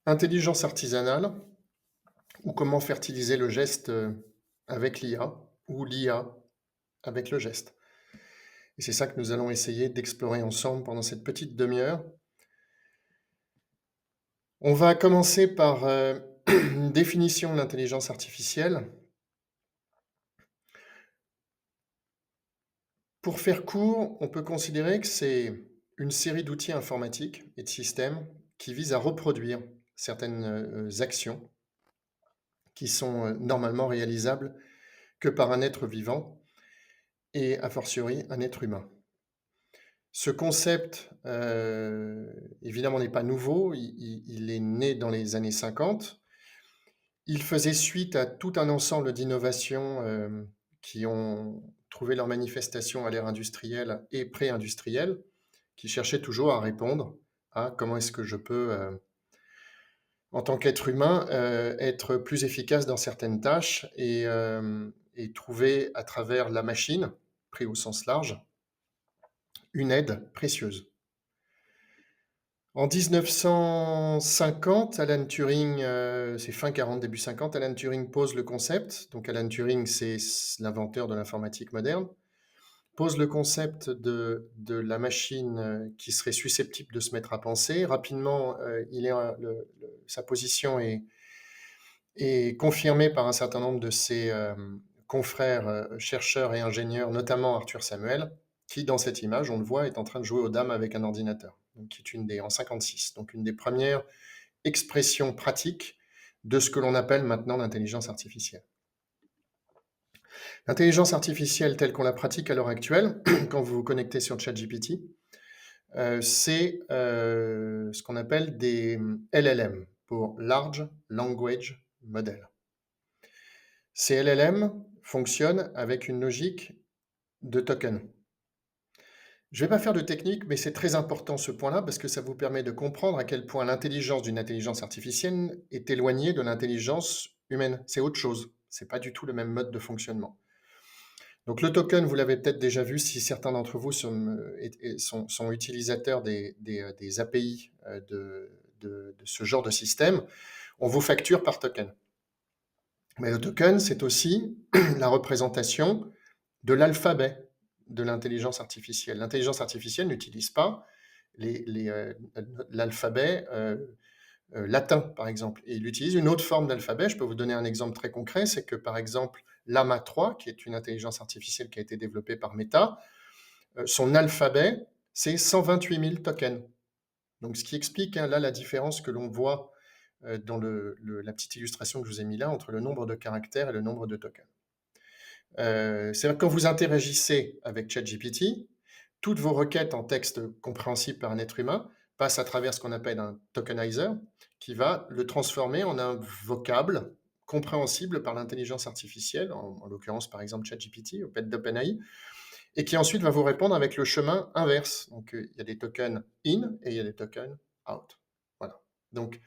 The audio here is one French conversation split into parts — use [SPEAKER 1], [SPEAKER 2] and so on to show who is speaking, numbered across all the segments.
[SPEAKER 1] Intelligence artisanale ou comment fertiliser le geste, avec l'IA ou l'IA avec le geste. Et c'est ça que nous allons essayer d'explorer ensemble pendant cette petite demi-heure. On va commencer par, une définition de l'intelligence artificielle. Pour faire court, on peut considérer que c'est une série d'outils informatiques et de systèmes qui visent à reproduire certaines, actions qui sont, normalement réalisables que par un être vivant et a fortiori un être humain. Ce concept, évidemment n'est pas nouveau, il est né dans les années 50. Il faisait suite à tout un ensemble d'innovations, qui ont trouvé leur manifestation à l'ère industrielle et pré-industrielle, qui cherchaient toujours à répondre à: «Comment est-ce que je peux, en tant qu'être humain, être plus efficace dans certaines tâches?» Et trouver à travers la machine, pris au sens large, une aide précieuse. En 1950, Alan Turing, c'est fin 40, début 50, Alan Turing pose le concept. Donc Alan Turing, c'est l'inventeur de l'informatique moderne. Pose le concept de la machine qui serait susceptible de se mettre à penser. Rapidement, sa position est confirmée par un certain nombre de ses confrères chercheurs et ingénieurs, notamment Arthur Samuel, qui, dans cette image, on le voit, est en train de jouer aux dames avec un ordinateur, donc qui est en 56, donc une des premières expressions pratiques de ce que l'on appelle maintenant l'intelligence artificielle. L'intelligence artificielle telle qu'on la pratique à l'heure actuelle, quand vous vous connectez sur ChatGPT, c'est ce qu'on appelle des LLM, pour Large Language Model. Ces LLM fonctionnent avec une logique de token. Je ne vais pas faire de technique, mais c'est très important ce point-là parce que ça vous permet de comprendre à quel point l'intelligence d'une intelligence artificielle est éloignée de l'intelligence humaine. C'est autre chose. C'est pas du tout le même mode de fonctionnement. Donc le token, vous l'avez peut-être déjà vu si certains d'entre vous sont utilisateurs des API de ce genre de système. On vous facture par token. Mais le token, c'est aussi la représentation de l'alphabet de l'intelligence artificielle. L'intelligence artificielle n'utilise pas l'alphabet latin, par exemple. Et il utilise une autre forme d'alphabet. Je peux vous donner un exemple très concret. C'est que, par exemple, Llama 3, qui est une intelligence artificielle qui a été développée par Meta, son alphabet, c'est 128 000 tokens. Donc, ce qui explique là la différence que l'on voit dans la petite illustration que je vous ai mis là entre le nombre de caractères et le nombre de tokens. C'est-à-dire que quand vous interagissez avec ChatGPT, toutes vos requêtes en texte compréhensible par un être humain passent à travers ce qu'on appelle un tokenizer, qui va le transformer en un vocable compréhensible par l'intelligence artificielle, en l'occurrence par exemple ChatGPT ou d'OpenAI, et qui ensuite va vous répondre avec le chemin inverse. Donc il y a des tokens in et il y a des tokens out. Voilà. Donc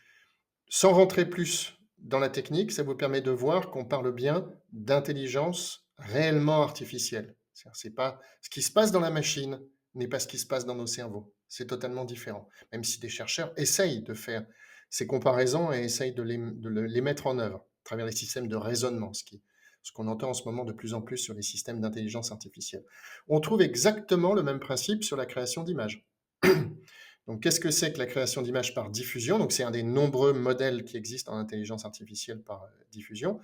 [SPEAKER 1] sans rentrer plus dans la technique, ça vous permet de voir qu'on parle bien d'intelligence réellement artificielle. C'est pas ce qui se passe dans la machine n'est pas ce qui se passe dans nos cerveaux. C'est totalement différent. Même si des chercheurs essayent de faire ces comparaisons et essayent de les mettre en œuvre à travers les systèmes de raisonnement, ce qu'on entend en ce moment de plus en plus sur les systèmes d'intelligence artificielle. On trouve exactement le même principe sur la création d'images. Donc, qu'est-ce que c'est que la création d'images par diffusion? Donc, c'est un des nombreux modèles qui existent en intelligence artificielle par diffusion.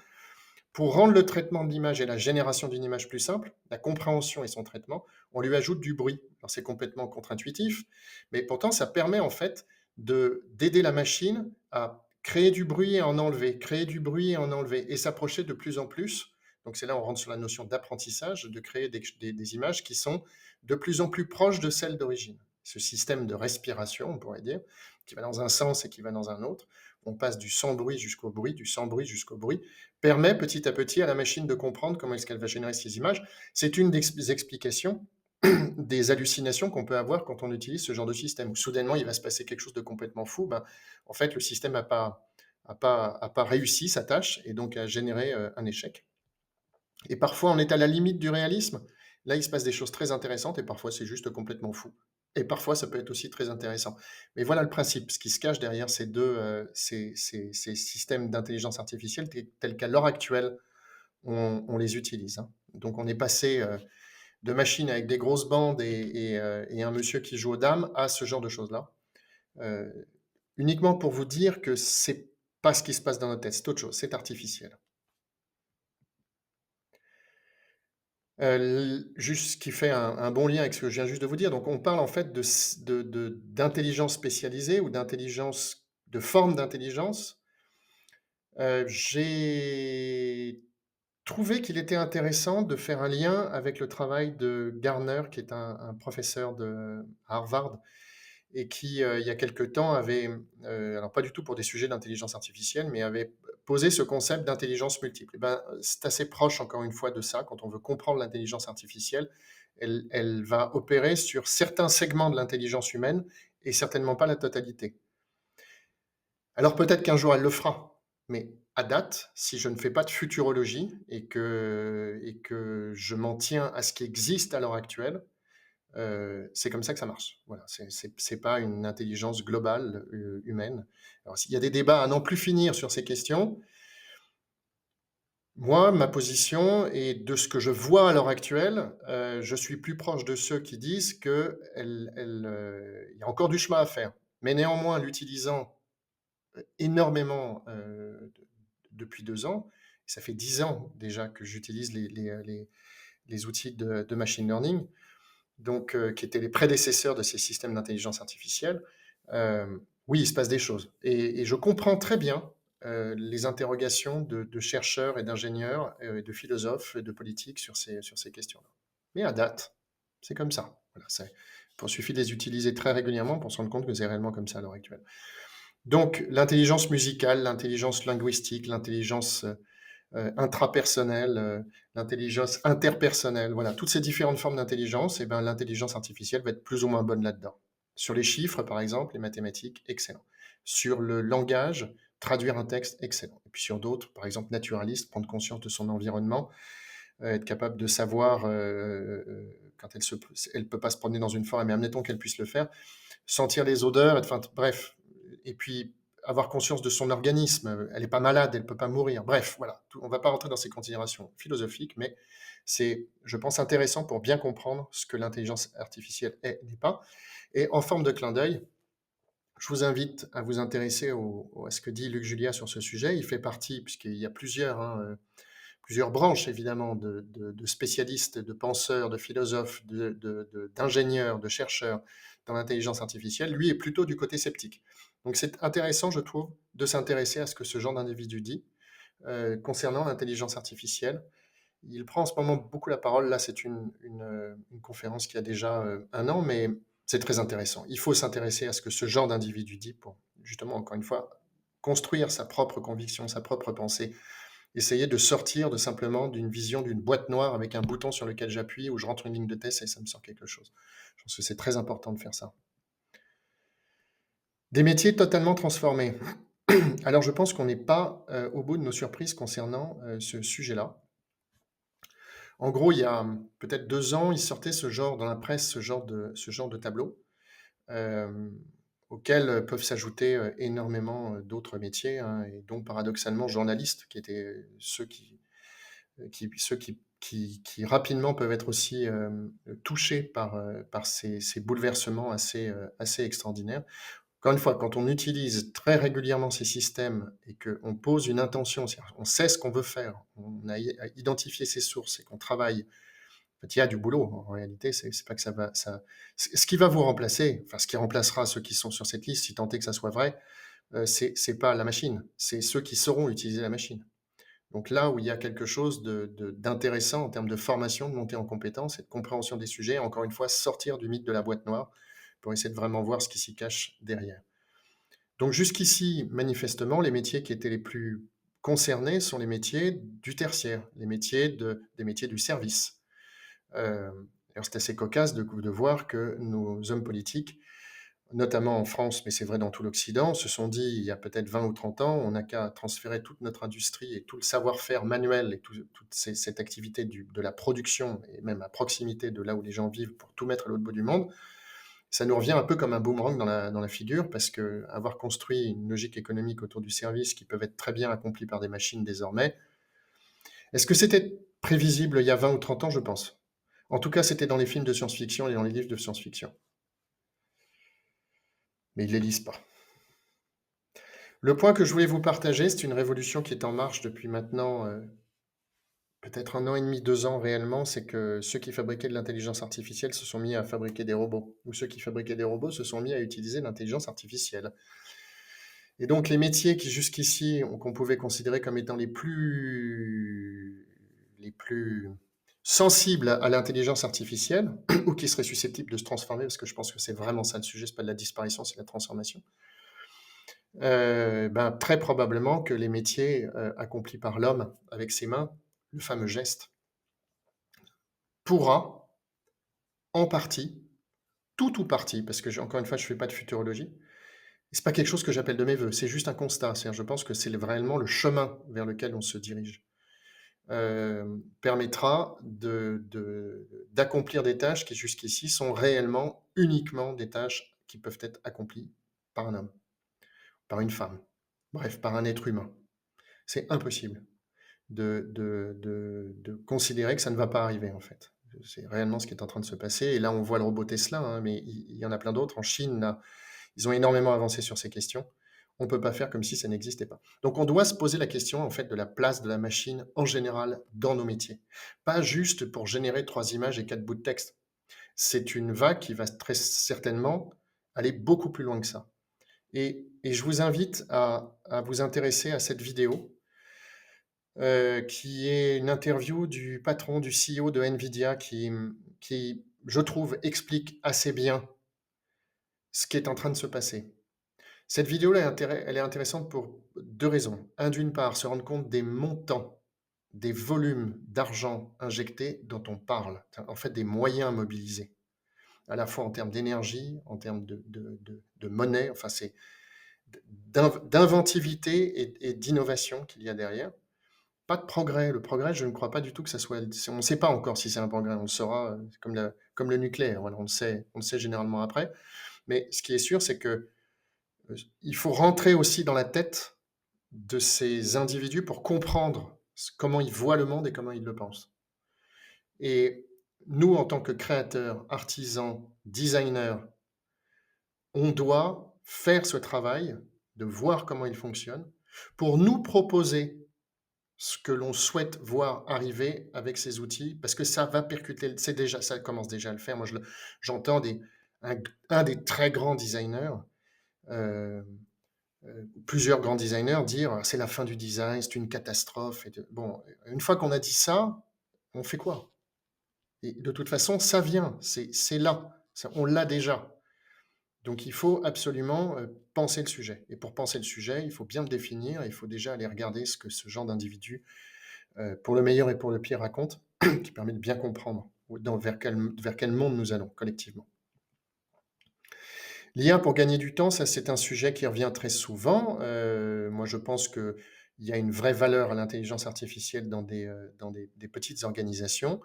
[SPEAKER 1] Pour rendre le traitement de l'image et la génération d'une image plus simple, la compréhension et son traitement, on lui ajoute du bruit. Alors, c'est complètement contre-intuitif, mais pourtant, ça permet en fait d'aider la machine à créer du bruit et en enlever, créer du bruit et en enlever, et s'approcher de plus en plus. Donc, c'est là où on rentre sur la notion d'apprentissage, de créer des images qui sont de plus en plus proches de celles d'origine. Ce système de respiration, on pourrait dire, qui va dans un sens et qui va dans un autre, on passe du sans bruit jusqu'au bruit, du sans bruit jusqu'au bruit, permet petit à petit à la machine de comprendre comment est-ce qu'elle va générer ces images. C'est une des explications des hallucinations qu'on peut avoir quand on utilise ce genre de système, où soudainement il va se passer quelque chose de complètement fou. En fait, le système n'a pas réussi sa tâche et donc a généré un échec. Et parfois, on est à la limite du réalisme. Là, il se passe des choses très intéressantes et parfois, c'est juste complètement fou. et parfois ça peut être aussi très intéressant. Mais voilà le principe, ce qui se cache derrière ces 2 ces systèmes d'intelligence artificielle tels qu'à l'heure actuelle on les utilise, hein. Donc on est passé, de machines avec des grosses bandes et un monsieur qui joue aux dames à ce genre de choses-là. Heu, Uniquement pour vous dire que c'est pas ce qui se passe dans notre tête, c'est autre chose, c'est artificiel. Juste ce qui fait un bon lien avec ce que je viens juste de vous dire. Donc on parle en fait d'intelligence spécialisée ou d'intelligence de forme d'intelligence. J'ai trouvé qu'il était intéressant de faire un lien avec le travail de Garner, qui est un professeur de Harvard et qui, il y a quelque temps avait, alors pas du tout pour des sujets d'intelligence artificielle, mais avait posé ce concept d'intelligence multiple. Et ben, c'est assez proche encore une fois de ça. Quand on veut comprendre l'intelligence artificielle, elle va opérer sur certains segments de l'intelligence humaine et certainement pas la totalité. Alors peut-être qu'un jour elle le fera, mais à date, si je ne fais pas de futurologie et que je m'en tiens à ce qui existe à l'heure actuelle, c'est comme ça que ça marche. Voilà, c'est pas une intelligence globale, humaine. Alors s'il y a des débats à n'en plus finir sur ces questions. Moi, ma position et de ce que je vois à l'heure actuelle, je suis plus proche de ceux qui disent il y a encore du chemin à faire. Mais néanmoins, l'utilisant, énormément, depuis 2 ans, ça fait 10 ans déjà que j'utilise les outils de machine learning, donc qui étaient les prédécesseurs de ces systèmes d'intelligence artificielle. Oui, il se passe des choses et je comprends très bien, les interrogations de chercheurs et d'ingénieurs, et de philosophes et de politiques sur ces questions-là. Mais à date, c'est comme ça. Voilà, il suffit de les utiliser très régulièrement pour se rendre compte que c'est réellement comme ça à l'heure actuelle. Donc l'intelligence musicale, l'intelligence linguistique, l'intelligence, intrapersonnelle, l'intelligence interpersonnelle, voilà, toutes ces différentes formes d'intelligence, et ben, l'intelligence artificielle va être plus ou moins bonne là-dedans. Sur les chiffres, par exemple, les mathématiques, excellent. Sur le langage, traduire un texte, excellent. Et puis sur d'autres, par exemple naturaliste, prendre conscience de son environnement, être capable de savoir, quand elle peut pas se promener dans une forêt, mais admettons qu'elle puisse le faire, sentir les odeurs, enfin bref, et puis avoir conscience de son organisme. Elle n'est pas malade, elle ne peut pas mourir. Bref, voilà. On ne va pas rentrer dans ces considérations philosophiques, mais c'est, je pense, intéressant pour bien comprendre ce que l'intelligence artificielle est et n'est pas. Et en forme de clin d'œil, je vous invite à vous intéresser à ce que dit Luc Julia sur ce sujet. Il fait partie, puisqu'il y a plusieurs, hein, plusieurs branches évidemment de spécialistes, de penseurs, de philosophes, d'ingénieurs, de chercheurs dans l'intelligence artificielle. Lui est plutôt du côté sceptique. Donc c'est intéressant, je trouve, de s'intéresser à ce que ce genre d'individu dit concernant l'intelligence artificielle. Il prend en ce moment beaucoup la parole. Là, c'est une conférence qui a déjà 1 an, mais c'est très intéressant. Il faut s'intéresser à ce que ce genre d'individu dit pour, justement, encore une fois, construire sa propre conviction, sa propre pensée, essayer de sortir de simplement d'une vision d'une boîte noire avec un bouton sur lequel j'appuie où je rentre une ligne de test et ça me sort quelque chose. Je pense que c'est très important de faire ça. Des métiers totalement transformés. Alors je pense qu'on n'est pas au bout de nos surprises concernant ce sujet-là. En gros, il y a peut-être 2 ans, il sortait ce genre dans la presse, ce genre de tableau, euh, auxquels peuvent s'ajouter énormément d'autres métiers, hein, et donc paradoxalement journalistes, qui étaient ceux qui rapidement peuvent être aussi touchés par ces bouleversements assez extraordinaires. Encore une fois, quand on utilise très régulièrement ces systèmes et qu'on pose une intention, c'est-à-dire on sait ce qu'on veut faire, on a identifié ses sources et qu'on travaille, en fait, il y a du boulot. En réalité, c'est pas que ça va, ce qui va vous remplacer, enfin ce qui remplacera ceux qui sont sur cette liste, si tant est que ça soit vrai, c'est pas la machine, c'est ceux qui sauront utiliser la machine. Donc là où il y a quelque chose d'intéressant en termes de formation, de montée en compétences et de compréhension des sujets, encore une fois, sortir du mythe de la boîte noire pour essayer de vraiment voir ce qui s'y cache derrière. Donc jusqu'ici, manifestement, les métiers qui étaient les plus concernés sont les métiers du tertiaire, des métiers du service. Alors c'est assez cocasse de voir que nos hommes politiques, notamment en France, mais c'est vrai dans tout l'Occident, se sont dit, il y a peut-être 20 ou 30 ans, on n'a qu'à transférer toute notre industrie et tout le savoir-faire manuel et toute cette activité de la production, et même à proximité de là où les gens vivent, pour tout mettre à l'autre bout du monde. Ça nous revient un peu comme un boomerang dans la figure parce qu'avoir construit une logique économique autour du service qui peuvent être très bien accomplis par des machines désormais, est-ce que c'était prévisible il y a 20 ou 30 ans? Je pense. En tout cas, c'était dans les films de science-fiction et dans les livres de science-fiction. Mais ils les lisent pas. Le point que je voulais vous partager, c'est une révolution qui est en marche depuis maintenant, peut-être 1 an et demi, 2 ans réellement, c'est que ceux qui fabriquaient de l'intelligence artificielle se sont mis à fabriquer des robots, ou ceux qui fabriquaient des robots se sont mis à utiliser l'intelligence artificielle. Et donc les métiers qui jusqu'ici, qu'on pouvait considérer comme étant les plus sensibles à l'intelligence artificielle, ou qui seraient susceptibles de se transformer, parce que je pense que c'est vraiment ça le sujet, c'est pas de la disparition, c'est de la transformation. Ben, très probablement que les métiers accomplis par l'homme avec ses mains, le fameux geste, pourra en partie, tout ou partie, parce que encore une fois, je ne fais pas de futurologie, c'est pas quelque chose que j'appelle de mes voeux, c'est juste un constat. C'est-à-dire, je pense que c'est réellement le chemin vers lequel on se dirige. Permettra d'accomplir des tâches qui jusqu'ici sont réellement uniquement des tâches qui peuvent être accomplies par un homme, par une femme, bref, par un être humain. C'est impossible de considérer que ça ne va pas arriver en fait. C'est réellement ce qui est en train de se passer. Et là, on voit le robot Tesla, hein, mais il y en a plein d'autres. En Chine, là, ils ont énormément avancé sur ces questions. On ne peut pas faire comme si ça n'existait pas. Donc, on doit se poser la question en fait de la place de la machine en général dans nos métiers. Pas juste pour générer 3 images et 4 bouts de texte. C'est une vague qui va très certainement aller beaucoup plus loin que ça. Et je vous invite à vous intéresser à cette vidéo qui est une interview du patron, du CEO de NVIDIA qui, je trouve, explique assez bien ce qui est en train de se passer. Cette vidéo-là, elle est intéressante pour 2 raisons. D'une part, se rendre compte des montants, des volumes d'argent injectés dont on parle, en fait des moyens mobilisés, à la fois en termes d'énergie, en termes de monnaie, enfin c'est d'inventivité et d'innovation qu'il y a derrière. Pas de progrès. Le progrès, je ne crois pas du tout que ça soit. On ne sait pas encore si c'est un progrès. On le saura comme le nucléaire. Voilà, on le sait généralement après. Mais ce qui est sûr, c'est que il faut rentrer aussi dans la tête de ces individus pour comprendre comment ils voient le monde et comment ils le pensent. Et nous, en tant que créateurs, artisans, designers, on doit faire ce travail de voir comment il fonctionne pour nous proposer ce que l'on souhaite voir arriver avec ces outils, parce que ça va percuter, ça commence déjà à le faire. Moi, j'entends un des très grands designers, euh, plusieurs grands designers dire c'est la fin du design, c'est une catastrophe. Bon, une fois qu'on a dit ça, on fait quoi? Et de toute façon, ça vient, c'est là, on l'a déjà. Donc il faut absolument penser le sujet. Et pour penser le sujet, il faut bien le définir, il faut déjà aller regarder ce que ce genre d'individu, pour le meilleur et pour le pire, raconte, qui permet de bien comprendre vers quel monde nous allons collectivement. L'IA pour gagner du temps, ça c'est un sujet qui revient très souvent. Moi je pense qu'il y a une vraie valeur à l'intelligence artificielle dans des petites organisations.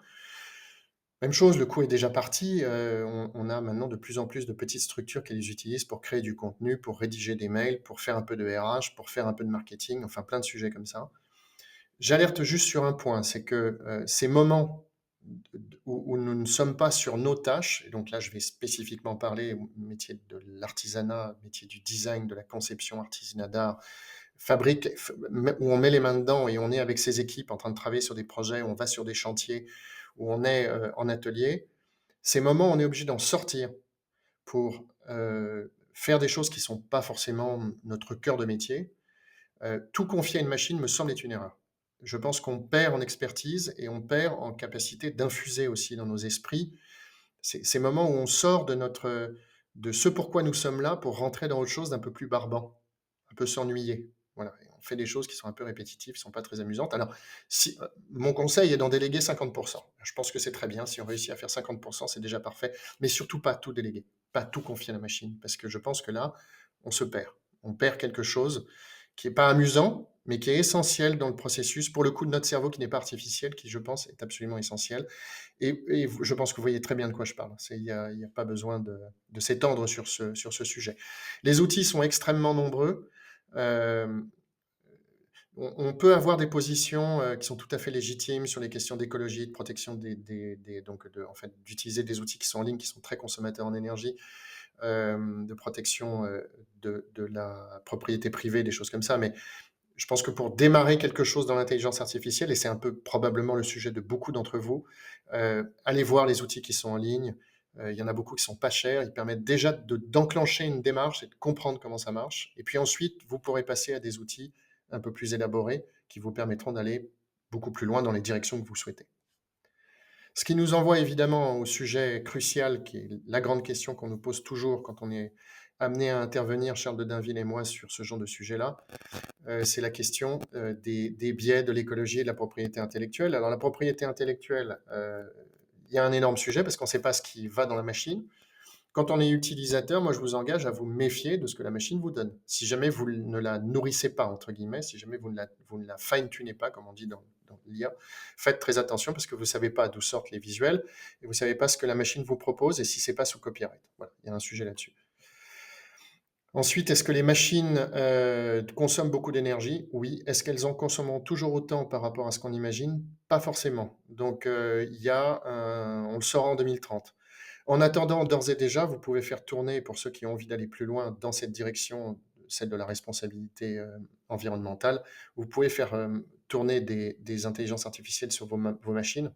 [SPEAKER 1] Même chose, le coût est déjà parti. On a maintenant de plus en plus de petites structures qui les utilisent pour créer du contenu, pour rédiger des mails, pour faire un peu de RH, pour faire un peu de marketing, enfin plein de sujets comme ça. J'alerte juste sur un point, c'est que ces moments où nous ne sommes pas sur nos tâches, et donc là je vais spécifiquement parler au métier de l'artisanat, métier du design, de la conception, artisanat d'art, fabrique, où on met les mains dedans et on est avec ses équipes en train de travailler sur des projets, où on va sur des chantiers, où on est en atelier, ces moments on est obligé d'en sortir pour faire des choses qui ne sont pas forcément notre cœur de métier. Tout confier à une machine me semble être une erreur. Je pense qu'on perd en expertise et on perd en capacité d'infuser aussi dans nos esprits ces moments où on sort de ce pourquoi nous sommes là pour rentrer dans autre chose d'un peu plus barbant, un peu s'ennuyer. Voilà, et on fait des choses qui sont un peu répétitives, qui ne sont pas très amusantes. Alors, mon conseil est d'en déléguer 50%. Je pense que c'est très bien. Si on réussit à faire 50%, c'est déjà parfait. Mais surtout pas tout déléguer, pas tout confier à la machine, parce que je pense que là, on se perd. On perd quelque chose qui est pas amusant, mais qui est essentiel dans le processus, pour le coup, de notre cerveau qui n'est pas artificiel, qui, je pense, est absolument essentiel. Et je pense que vous voyez très bien de quoi je parle. Il y a pas besoin de s'étendre sur ce sujet. Les outils sont extrêmement nombreux. Euh, on peut avoir des positions qui sont tout à fait légitimes sur les questions d'écologie, de protection en fait, d'utiliser des outils qui sont en ligne, qui sont très consommateurs en énergie, de protection de la propriété privée, des choses comme ça. Mais je pense que pour démarrer quelque chose dans l'intelligence artificielle, et c'est un peu probablement le sujet de beaucoup d'entre vous, allez voir les outils qui sont en ligne. Il y en a beaucoup qui sont pas chers. Ils permettent déjà d'enclencher une démarche et de comprendre comment ça marche. Et puis ensuite, vous pourrez passer à des outils un peu plus élaborés qui vous permettront d'aller beaucoup plus loin dans les directions que vous souhaitez. Ce qui nous envoie évidemment au sujet crucial, qui est la grande question qu'on nous pose toujours quand on est amené à intervenir, Charles de Dainville et moi, sur ce genre de sujet-là. C'est la question des biais de l'écologie et de la propriété intellectuelle. Alors la propriété intellectuelle, il y a un énorme sujet parce qu'on ne sait pas ce qui va dans la machine. Quand on est utilisateur, moi je vous engage à vous méfier de ce que la machine vous donne. Si jamais vous ne la nourrissez pas, entre guillemets, si jamais vous ne la fine-tunez pas, comme on dit dans l'IA, faites très attention parce que vous ne savez pas d'où sortent les visuels et vous ne savez pas ce que la machine vous propose et si ce n'est pas sous copyright. Voilà, il y a un sujet là-dessus. Ensuite, est-ce que les machines consomment beaucoup d'énergie? Oui. Est-ce qu'elles en consomment toujours autant par rapport à ce qu'on imagine? Pas forcément. Donc, on le saura en 2030. En attendant, d'ores et déjà, vous pouvez faire tourner, pour ceux qui ont envie d'aller plus loin dans cette direction, celle de la responsabilité environnementale, vous pouvez faire tourner des intelligences artificielles sur vos machines.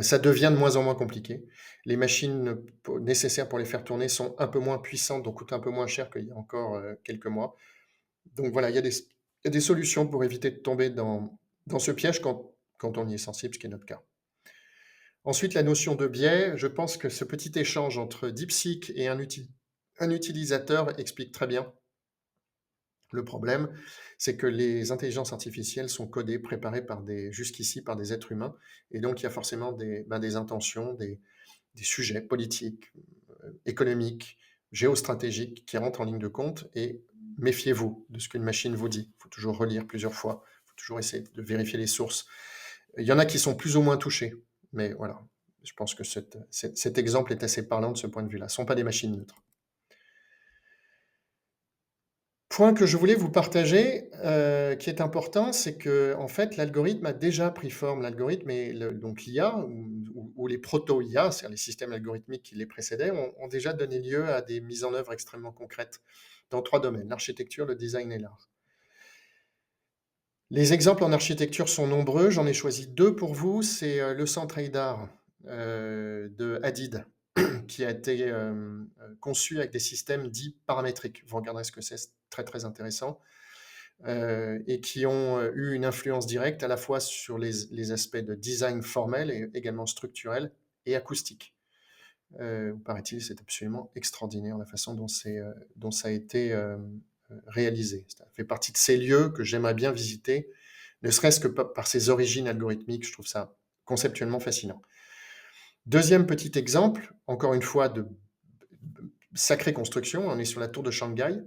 [SPEAKER 1] Ça devient de moins en moins compliqué. Les machines nécessaires pour les faire tourner sont un peu moins puissantes, donc coûtent un peu moins cher qu'il y a encore quelques mois. Donc voilà, il y a des solutions pour éviter de tomber dans ce piège quand on y est sensible, ce qui est notre cas. Ensuite, la notion de biais, je pense que ce petit échange entre DeepSeek et un utilisateur explique très bien le problème. C'est que les intelligences artificielles sont codées, préparées jusqu'ici par des êtres humains, et donc il y a forcément des intentions, des sujets politiques, économiques, géostratégiques qui rentrent en ligne de compte, et méfiez-vous de ce qu'une machine vous dit. Il faut toujours relire plusieurs fois, il faut toujours essayer de vérifier les sources. Il y en a qui sont plus ou moins touchés, mais voilà, je pense que cet exemple est assez parlant de ce point de vue-là. Ce ne sont pas des machines neutres. Point que je voulais vous partager, qui est important, c'est que en fait, l'algorithme a déjà pris forme. L'algorithme et donc l'IA ou les proto-IA, c'est-à-dire les systèmes algorithmiques qui les précédaient, ont déjà donné lieu à des mises en œuvre extrêmement concrètes dans 3 domaines: l'architecture, le design et l'art. Les exemples en architecture sont nombreux, j'en ai choisi 2 pour vous. C'est le centre Haidar de Hadid, qui a été conçu avec des systèmes dits paramétriques. Vous regarderez ce que c'est très très intéressant. Et qui ont eu une influence directe à la fois sur les aspects de design formel et également structurel et acoustique. Paraît-il, c'est absolument extraordinaire la façon dont ça a été réalisé. Ça fait partie de ces lieux que j'aimerais bien visiter, ne serait-ce que par ses origines algorithmiques. Je trouve ça conceptuellement fascinant. Deuxième petit exemple, encore une fois, de sacrée construction. On est sur la tour de Shanghai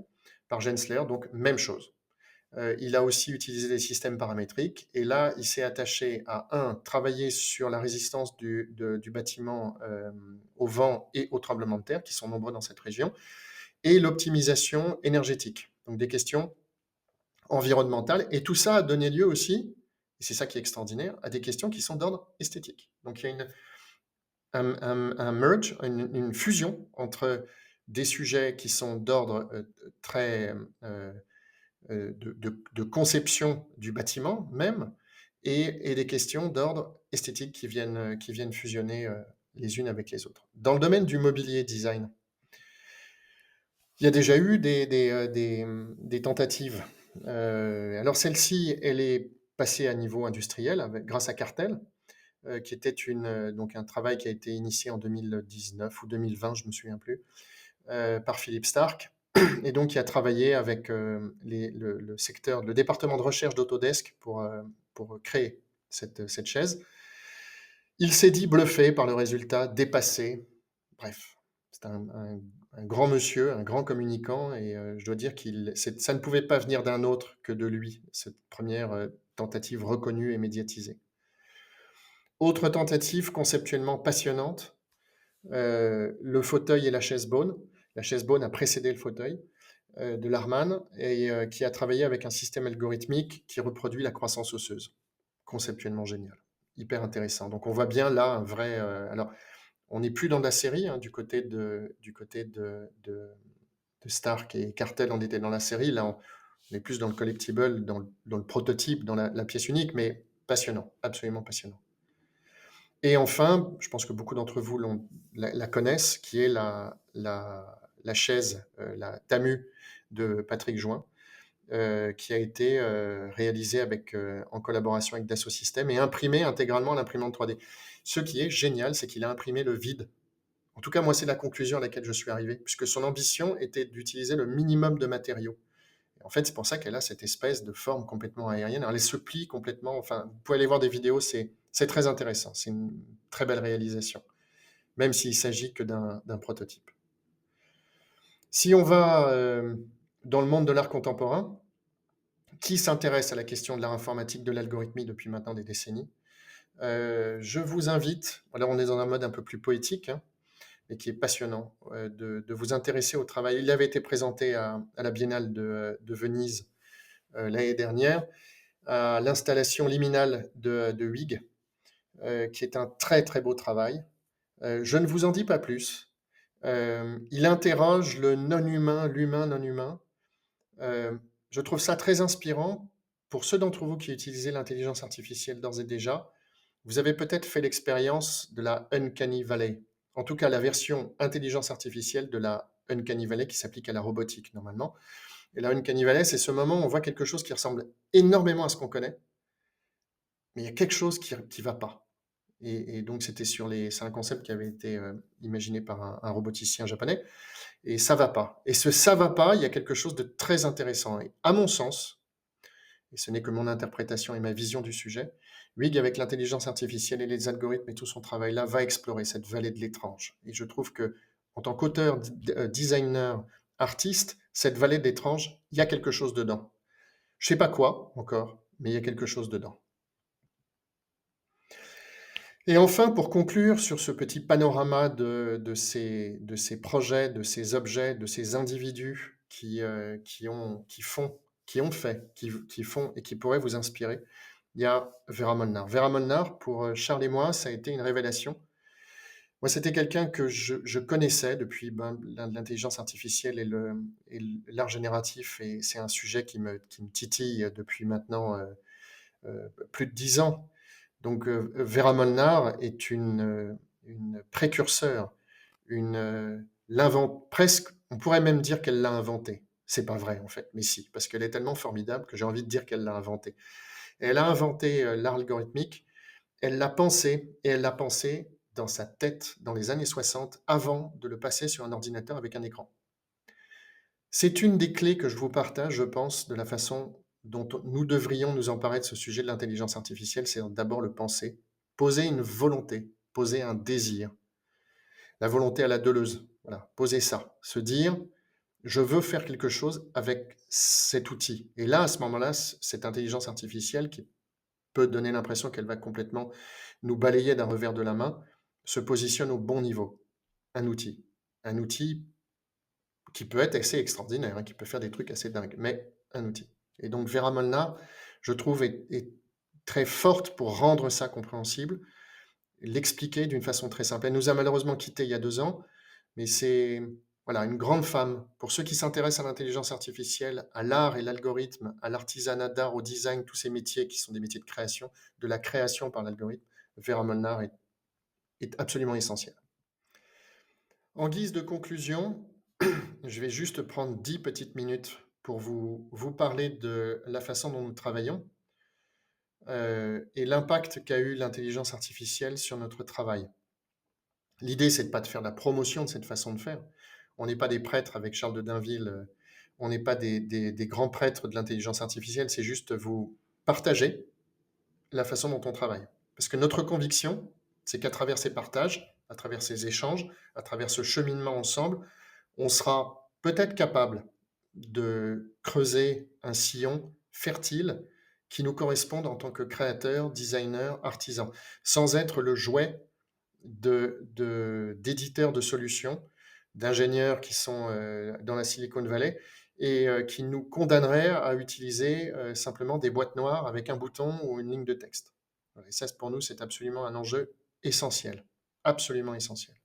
[SPEAKER 1] par Gensler, donc même chose. Il a aussi utilisé des systèmes paramétriques et là, il s'est attaché à, travailler sur la résistance du bâtiment au vent et au tremblement de terre, qui sont nombreux dans cette région, et l'optimisation énergétique, donc des questions environnementales. Et tout ça a donné lieu aussi, et c'est ça qui est extraordinaire, à des questions qui sont d'ordre esthétique. Donc il y a un merge, une fusion entre des sujets qui sont d'ordre très de conception du bâtiment même, et des questions d'ordre esthétique qui viennent fusionner les unes avec les autres. Dans le domaine du mobilier design, il y a déjà eu des tentatives. Alors celle-ci, elle est passée à niveau industriel grâce à Cartel, qui était donc un travail qui a été initié en 2019 ou 2020, je ne me souviens plus, par Philippe Stark, et donc qui a travaillé avec le département de recherche d'Autodesk pour créer cette chaise. Il s'est dit bluffé par le résultat, dépassé. Bref, C'est un grand monsieur, un grand communicant et je dois dire ça ne pouvait pas venir d'un autre que de lui, cette première tentative reconnue et médiatisée. Autre tentative conceptuellement passionnante, le fauteuil et la chaise Bone. La chaise Bone a précédé le fauteuil, de Larman et qui a travaillé avec un système algorithmique qui reproduit la croissance osseuse. Conceptuellement génial, hyper intéressant. Donc on voit bien là un vrai, alors on n'est plus dans de la série, hein, du côté de Stark et Cartel, on était dans la série. Là, on est plus dans le collectible, dans le prototype, dans la pièce unique, mais passionnant, absolument passionnant. Et enfin, je pense que beaucoup d'entre vous la connaissent, qui est la chaise, la Tamu de Patrick Join, qui a été réalisée en collaboration avec Dassault Systèmes et imprimée intégralement à l'imprimante 3D. Ce qui est génial, c'est qu'il a imprimé le vide. En tout cas, moi, c'est la conclusion à laquelle je suis arrivé, puisque son ambition était d'utiliser le minimum de matériaux. Et en fait, c'est pour ça qu'elle a cette espèce de forme complètement aérienne. Alors, elle se plie complètement. Enfin, vous pouvez aller voir des vidéos, c'est très intéressant. C'est une très belle réalisation, même s'il s'agit que d'un prototype. Si on va dans le monde de l'art contemporain, qui s'intéresse à la question de l'art informatique, de l'algorithmie depuis maintenant des décennies, je vous invite, alors on est dans un mode un peu plus poétique, hein, mais qui est passionnant, de vous intéresser au travail. Il avait été présenté à la Biennale de Venise l'année dernière, à l'installation liminale de Huyghe, qui est un très très beau travail. Je ne vous en dis pas plus. Il interroge le non-humain, l'humain non-humain. Je trouve ça très inspirant pour ceux d'entre vous qui utilisez l'intelligence artificielle d'ores et déjà. Vous avez peut-être fait l'expérience de la Uncanny Valley, en tout cas la version intelligence artificielle de la Uncanny Valley qui s'applique à la robotique normalement. Et la Uncanny Valley, c'est ce moment où on voit quelque chose qui ressemble énormément à ce qu'on connaît, mais il y a quelque chose qui ne va pas. Et donc c'est un concept qui avait été imaginé par un roboticien japonais, et ça va pas. Et ce ça va pas, il y a quelque chose de très intéressant. Et à mon sens, et ce n'est que mon interprétation et ma vision du sujet, Huyghe, avec l'intelligence artificielle et les algorithmes et tout son travail là, va explorer cette vallée de l'étrange. Et je trouve que, en tant qu'auteur, designer, artiste, cette vallée de l'étrange, il y a quelque chose dedans. Je sais pas quoi encore, mais il y a quelque chose dedans. Et enfin, pour conclure sur ce petit panorama de ces projets, de ces objets, de ces individus qui font et qui pourraient vous inspirer, il y a Vera Molnar. Vera Molnar, pour Charles et moi, ça a été une révélation. Moi, c'était quelqu'un que je connaissais depuis l'intelligence artificielle et l'art génératif, et c'est un sujet qui me titille depuis maintenant plus de 10 ans. Donc, Vera Molnar est une précurseur, presque, on pourrait même dire qu'elle l'a inventé. C'est pas vrai en fait, mais si, parce qu'elle est tellement formidable que j'ai envie de dire qu'elle l'a inventé. Elle a inventé l'art algorithmique, elle l'a pensé, et elle l'a pensé dans sa tête dans les années 60, avant de le passer sur un ordinateur avec un écran. C'est une des clés que je vous partage, je pense, de la façon dont nous devrions nous emparer de ce sujet de l'intelligence artificielle, c'est d'abord le penser, poser une volonté, poser un désir. La volonté à la Deleuze, voilà, poser ça, se dire, je veux faire quelque chose avec cet outil. Et là, à ce moment-là, cette intelligence artificielle qui peut donner l'impression qu'elle va complètement nous balayer d'un revers de la main, se positionne au bon niveau. Un outil. Un outil qui peut être assez extraordinaire, hein, qui peut faire des trucs assez dingues, mais un outil. Et donc Vera Molnar, je trouve, est très forte pour rendre ça compréhensible, l'expliquer d'une façon très simple. Elle nous a malheureusement quittés il y a 2 ans, mais c'est voilà, une grande femme. Pour ceux qui s'intéressent à l'intelligence artificielle, à l'art et l'algorithme, à l'artisanat d'art, au design, tous ces métiers qui sont des métiers de la création par l'algorithme, Vera Molnar est absolument essentielle. En guise de conclusion, je vais juste prendre 10 petites minutes pour vous parler de la façon dont nous travaillons et l'impact qu'a eu l'intelligence artificielle sur notre travail. L'idée, c'est de pas de faire la promotion de cette façon de faire. On n'est pas des prêtres avec Charles de Dainville, on n'est pas des grands prêtres de l'intelligence artificielle, c'est juste vous partager la façon dont on travaille. Parce que notre conviction, c'est qu'à travers ces partages, à travers ces échanges, à travers ce cheminement ensemble, on sera peut-être capable de creuser un sillon fertile qui nous corresponde en tant que créateur, designer, artisan, sans être le jouet d'éditeurs de solutions, d'ingénieurs qui sont dans la Silicon Valley et qui nous condamneraient à utiliser simplement des boîtes noires avec un bouton ou une ligne de texte. Et ça, pour nous, c'est absolument un enjeu essentiel, absolument essentiel.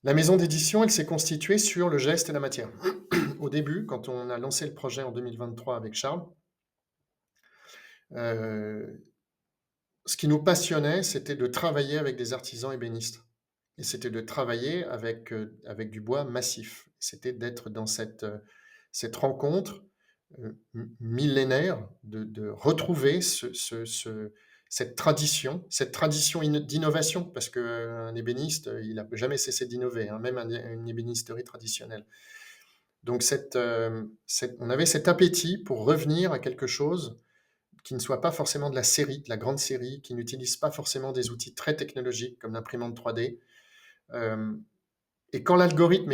[SPEAKER 1] La maison d'édition, elle s'est constituée sur le geste et la matière. Au début, quand on a lancé le projet en 2023 avec Charles, ce qui nous passionnait, c'était de travailler avec des artisans ébénistes. Et c'était de travailler avec du bois massif. C'était d'être dans cette rencontre millénaire, de retrouver cette tradition d'innovation, parce qu'un ébéniste, il n'a jamais cessé d'innover, hein, même une ébénisterie traditionnelle. Donc on avait cet appétit pour revenir à quelque chose qui ne soit pas forcément de la série, de la grande série, qui n'utilise pas forcément des outils très technologiques comme l'imprimante 3D. Et quand l'algorithme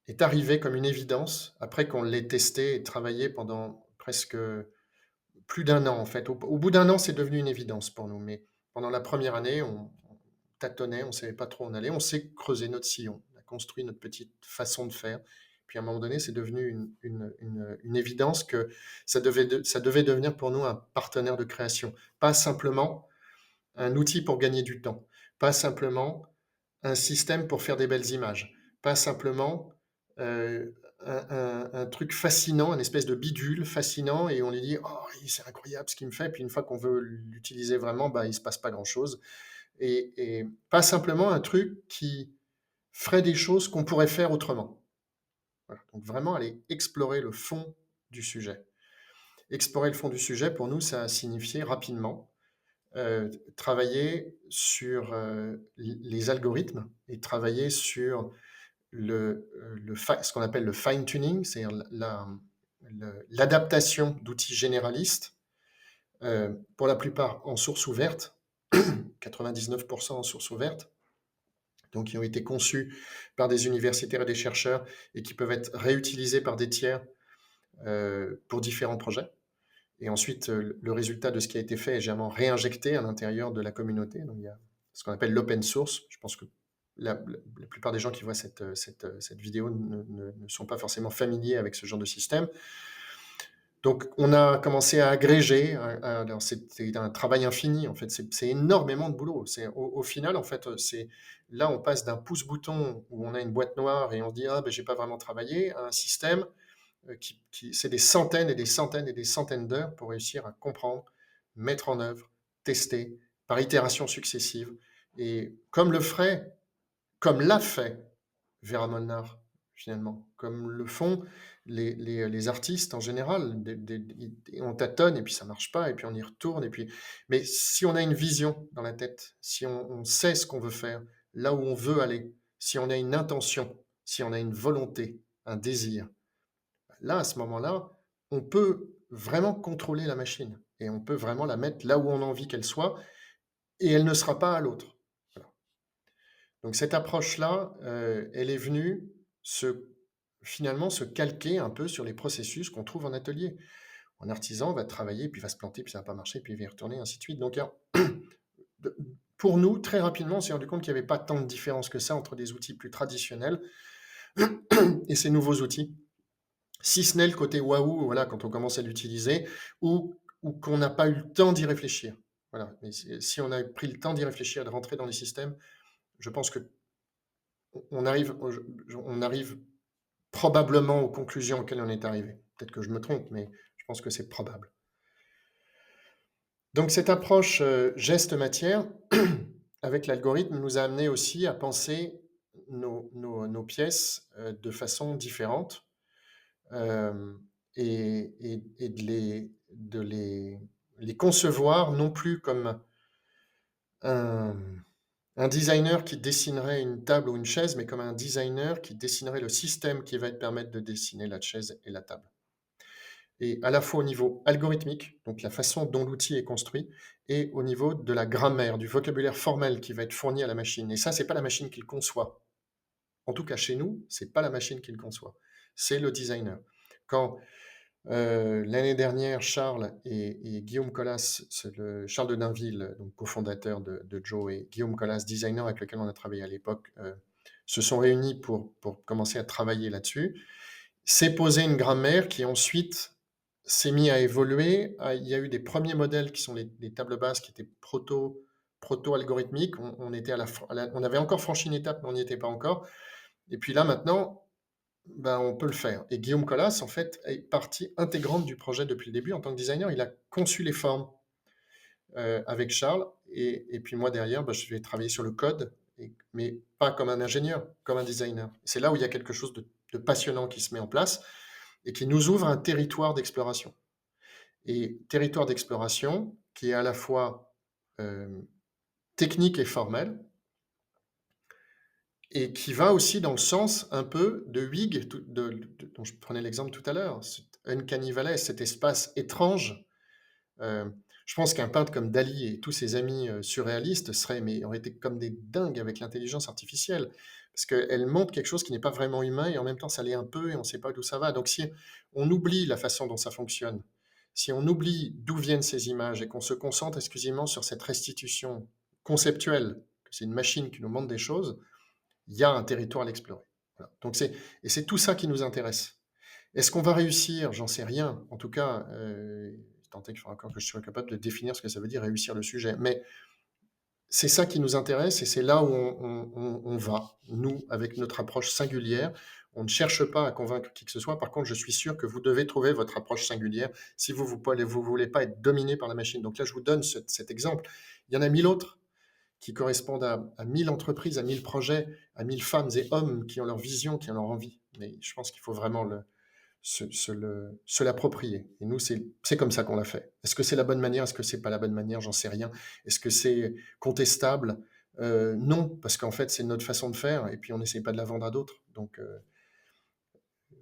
[SPEAKER 1] est arrivé comme une évidence, après qu'on l'ait testé et travaillé pendant presque plus d'un an en fait. Au bout d'un an, c'est devenu une évidence pour nous, mais pendant la première année, on tâtonnait, on ne savait pas trop où on allait, on s'est creusé notre sillon, on a construit notre petite façon de faire. Puis à un moment donné, c'est devenu une évidence que ça devait devenir pour nous un partenaire de création, pas simplement un outil pour gagner du temps, pas simplement un système pour faire des belles images, pas simplement un truc fascinant, une espèce de bidule fascinant, et on lui dit oh, c'est incroyable ce qu'il me fait, puis une fois qu'on veut l'utiliser vraiment, bah, il ne se passe pas grand-chose. Et pas simplement un truc qui ferait des choses qu'on pourrait faire autrement. Voilà. Donc vraiment aller explorer le fond du sujet. Explorer le fond du sujet, pour nous, ça a signifié rapidement travailler sur les algorithmes et travailler sur ce qu'on appelle le fine-tuning, c'est-à-dire l'adaptation d'outils généralistes, pour la plupart en source ouverte, 99% en source ouverte, donc qui ont été conçus par des universitaires et des chercheurs et qui peuvent être réutilisés par des tiers pour différents projets. Et ensuite, le résultat de ce qui a été fait est généralement réinjecté à l'intérieur de la communauté. Donc, il y a ce qu'on appelle l'open source. Je pense que la plupart des gens qui voient cette vidéo ne sont pas forcément familiers avec ce genre de système. Donc, on a commencé à agréger. Alors, c'était un travail infini, en fait. C'est énormément de boulot. Au final, en fait, là, on passe d'un pouce-bouton où on a une boîte noire et on se dit « Ah, ben, j'ai pas vraiment travaillé » à un système c'est des centaines et des centaines et des centaines d'heures pour réussir à comprendre, mettre en œuvre, tester, par itération successive. Et comme l'a fait Vera Molnar, finalement, comme le font les artistes en général. On tâtonne et puis ça marche pas, et puis on y retourne. Mais si on a une vision dans la tête, si on sait ce qu'on veut faire, là où on veut aller, si on a une intention, si on a une volonté, un désir, là, à ce moment-là, on peut vraiment contrôler la machine et on peut vraiment la mettre là où on a envie qu'elle soit, et elle ne sera pas à l'autre. Voilà. Donc cette approche-là, elle est venue finalement se calquer un peu sur les processus qu'on trouve en atelier. Un artisan va travailler, puis va se planter, puis ça va pas marcher, puis il va y retourner, ainsi de suite. Donc pour nous, très rapidement, on s'est rendu compte qu'il n'y avait pas tant de différence que ça entre des outils plus traditionnels et ces nouveaux outils. Si ce n'est le côté waouh, voilà, quand on commence à l'utiliser, ou qu'on n'a pas eu le temps d'y réfléchir. Voilà. Mais si on a pris le temps d'y réfléchir, de rentrer dans les systèmes, je pense que on arrive probablement aux conclusions auxquelles on est arrivé. Peut-être que je me trompe, mais je pense que c'est probable. Donc cette approche geste-matière, avec l'algorithme, nous a amené aussi à penser nos pièces de façon différente. Et de les concevoir non plus comme un designer qui dessinerait une table ou une chaise, mais comme un designer qui dessinerait le système qui va te permettre de dessiner la chaise et la table. et à la fois au niveau algorithmique, donc la façon dont l'outil est construit, et au niveau de la grammaire, du vocabulaire formel qui va être fourni à la machine. Et ça, c'est pas la machine qui le conçoit. En tout cas, chez nous, c'est pas la machine qui le conçoit, c'est le designer. Quand l'année dernière, Charles et Guillaume Collas, Charles de Nainville, donc cofondateur de Joe, et Guillaume Collas, designer avec lequel on a travaillé à l'époque, se sont réunis pour commencer à travailler là-dessus. C'est posé une grammaire qui ensuite s'est mis à évoluer. Il y a eu des premiers modèles qui sont les tables basses qui étaient proto-algorithmiques. On avait encore franchi une étape, mais on n'y était pas encore. Et puis là, maintenant, ben, on peut le faire. Et Guillaume Collas, en fait, est partie intégrante du projet depuis le début. En tant que designer, il a conçu les formes avec Charles. Et puis moi, derrière, ben, je vais travailler sur le code, mais pas comme un ingénieur, comme un designer. C'est là où il y a quelque chose de passionnant qui se met en place et qui nous ouvre un territoire d'exploration. Et territoire d'exploration qui est à la fois technique et formel, et qui va aussi dans le sens un peu de Huyghe, dont je prenais l'exemple tout à l'heure, Uncanny Valley, cet espace étrange. Euh, je pense qu'un peintre comme Dali et tous ses amis surréalistes auraient été comme des dingues avec l'intelligence artificielle, parce qu'elle montre quelque chose qui n'est pas vraiment humain, et en même temps ça l'est un peu, et on ne sait pas d'où ça va. Donc si on oublie la façon dont ça fonctionne, si on oublie d'où viennent ces images, et qu'on se concentre exclusivement sur cette restitution conceptuelle, que c'est une machine qui nous montre des choses, il y a un territoire à l'explorer. Voilà. Et c'est tout ça qui nous intéresse. Est-ce qu'on va réussir? J'en sais rien. En tout cas, tant est qu'il faut encore que je sois capable de définir ce que ça veut dire réussir le sujet. Mais c'est ça qui nous intéresse, et c'est là où on va, nous, avec notre approche singulière. On ne cherche pas à convaincre qui que ce soit. Par contre, je suis sûr que vous devez trouver votre approche singulière si vous ne voulez pas être dominé par la machine. Donc là, je vous donne cet exemple. Il y en a 1000 autres qui correspondent à 1000 entreprises, à 1000 projets, à 1000 femmes et hommes qui ont leur vision, qui ont leur envie. Mais je pense qu'il faut vraiment se l'approprier. Et nous, c'est comme ça qu'on l'a fait. Est-ce que c'est la bonne manière? Est-ce que c'est pas la bonne manière? J'en sais rien. Est-ce que c'est contestable? Non, parce qu'en fait, c'est notre façon de faire, et puis on n'essaie pas de la vendre à d'autres. Donc,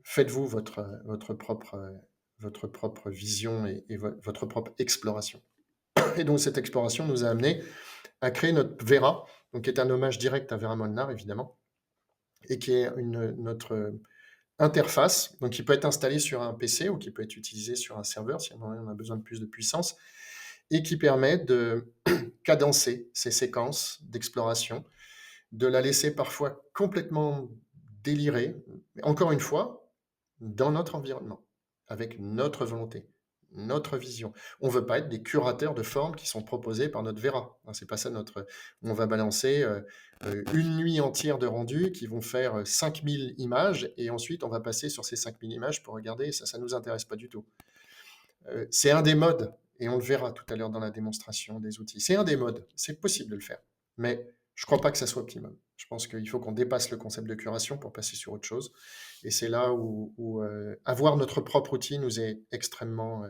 [SPEAKER 1] faites-vous votre propre vision et votre propre exploration. Et donc, cette exploration nous a amené à créer notre Vera, donc qui est un hommage direct à Vera Molnar, évidemment, et qui est notre interface, donc qui peut être installée sur un PC ou qui peut être utilisée sur un serveur si on a besoin de plus de puissance, et qui permet de cadencer ces séquences d'exploration, de la laisser parfois complètement délirer, mais encore une fois, dans notre environnement, avec notre volonté, notre vision. On ne veut pas être des curateurs de formes qui sont proposées par notre Vera. C'est pas ça notre. On va balancer une nuit entière de rendu qui vont faire 5000 images, et ensuite on va passer sur ces 5000 images pour regarder, et ça nous intéresse pas du tout. C'est un des modes, et on le verra tout à l'heure dans la démonstration des outils. C'est un des modes, c'est possible de le faire, mais je ne crois pas que ça soit optimum. Je pense qu'il faut qu'on dépasse le concept de curation pour passer sur autre chose, et c'est là où avoir notre propre outil nous est extrêmement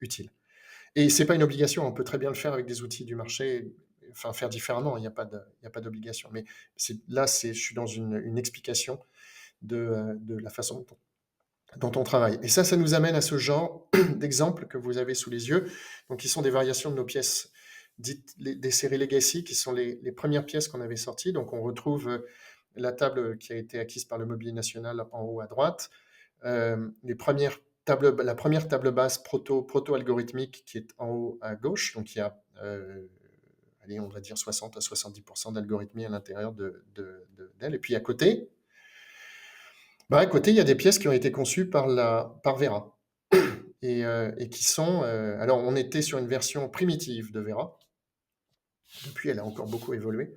[SPEAKER 1] utile. Et c'est pas une obligation, on peut très bien le faire avec des outils du marché, enfin faire différemment, il n'y a pas d'obligation. Mais là, je suis dans une explication de la façon dont on travaille. Et ça nous amène à ce genre d'exemples que vous avez sous les yeux, donc qui sont des variations de nos pièces dites des séries Legacy, qui sont les premières pièces qu'on avait sorties. Donc on retrouve la table qui a été acquise par le Mobilier National en haut à droite, la première table basse proto-algorithmique qui est en haut à gauche, donc il y a allez, on va dire 60 à 70% d'algorithmie à l'intérieur d'elle. Et puis à côté, il y a des pièces qui ont été conçues par Vera, et qui sont. Alors, on était sur une version primitive de Vera. Depuis, elle a encore beaucoup évolué.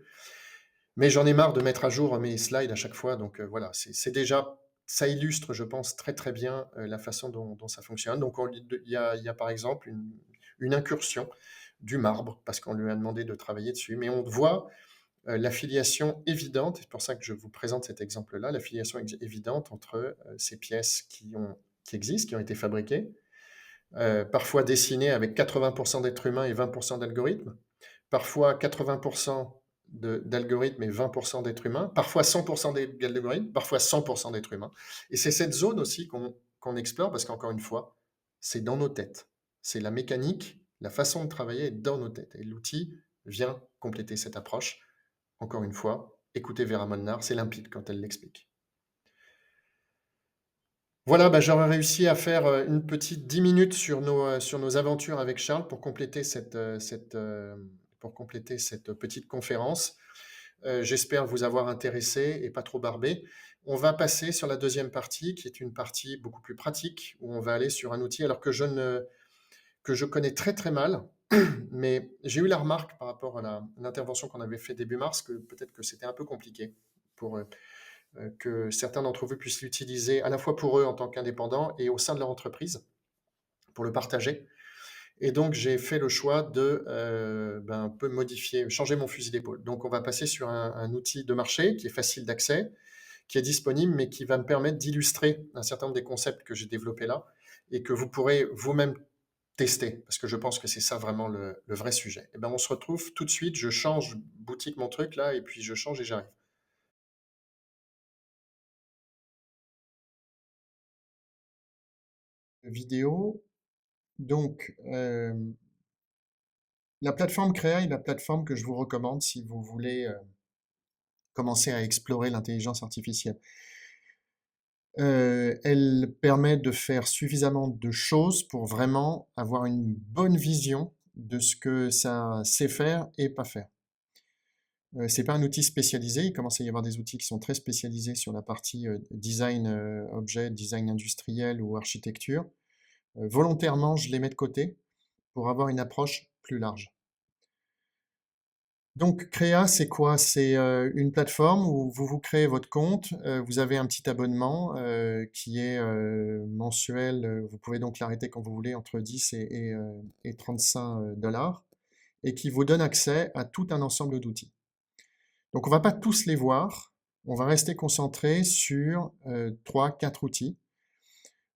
[SPEAKER 1] Mais j'en ai marre de mettre à jour mes slides à chaque fois. Donc voilà, c'est déjà. Ça illustre, je pense, très très bien la façon dont ça fonctionne. Donc il y a par exemple une incursion du marbre, parce qu'on lui a demandé de travailler dessus. Mais on voit l'affiliation évidente, c'est pour ça que je vous présente cet exemple-là, l'affiliation évidente entre ces pièces qui existent, qui ont été fabriquées, parfois dessinées avec 80% d'êtres humains et 20% d'algorithmes, parfois 80% d'algorithmes et 20% d'êtres humains, parfois 100% d'algorithmes, parfois 100% d'êtres humains. Et c'est cette zone aussi qu'on explore, parce qu'encore une fois, c'est dans nos têtes. C'est la mécanique, la façon de travailler est dans nos têtes. Et l'outil vient compléter cette approche. Encore une fois, écoutez Vera Molnar, c'est limpide quand elle l'explique. Voilà, bah, j'aurais réussi à faire une petite 10 minutes sur nos aventures avec Charles pour compléter cette petite conférence. J'espère vous avoir intéressé et pas trop barbé. On va passer sur la deuxième partie, qui est une partie beaucoup plus pratique, où on va aller sur un outil alors que je connais très très mal, mais j'ai eu la remarque par rapport à l'intervention qu'on avait fait début mars, que peut-être que c'était un peu compliqué pour que certains d'entre vous puissent l'utiliser à la fois pour eux en tant qu'indépendants et au sein de leur entreprise, pour le partager. Et donc, j'ai fait le choix de un peu modifier, changer mon fusil d'épaule. Donc, on va passer sur un outil de marché qui est facile d'accès, qui est disponible, mais qui va me permettre d'illustrer un certain nombre des concepts que j'ai développés là et que vous pourrez vous-même tester, parce que je pense que c'est ça vraiment le vrai sujet. Et ben, on se retrouve tout de suite, je change boutique mon truc là, et puis je change et j'arrive. Vidéo, donc la plateforme Créa est la plateforme que je vous recommande si vous voulez commencer à explorer l'intelligence artificielle. Elle permet de faire suffisamment de choses pour vraiment avoir une bonne vision de ce que ça sait faire et pas faire. C'est pas un outil spécialisé, il commence à y avoir des outils qui sont très spécialisés sur la partie design objet, design industriel ou architecture. Volontairement, je les mets de côté pour avoir une approche plus large. Donc Créa, c'est quoi? C'est une plateforme où vous vous créez votre compte, vous avez un petit abonnement qui est mensuel, vous pouvez donc l'arrêter quand vous voulez entre 10 et 35 dollars, et qui vous donne accès à tout un ensemble d'outils. Donc on ne va pas tous les voir, on va rester concentré sur 3-4 outils.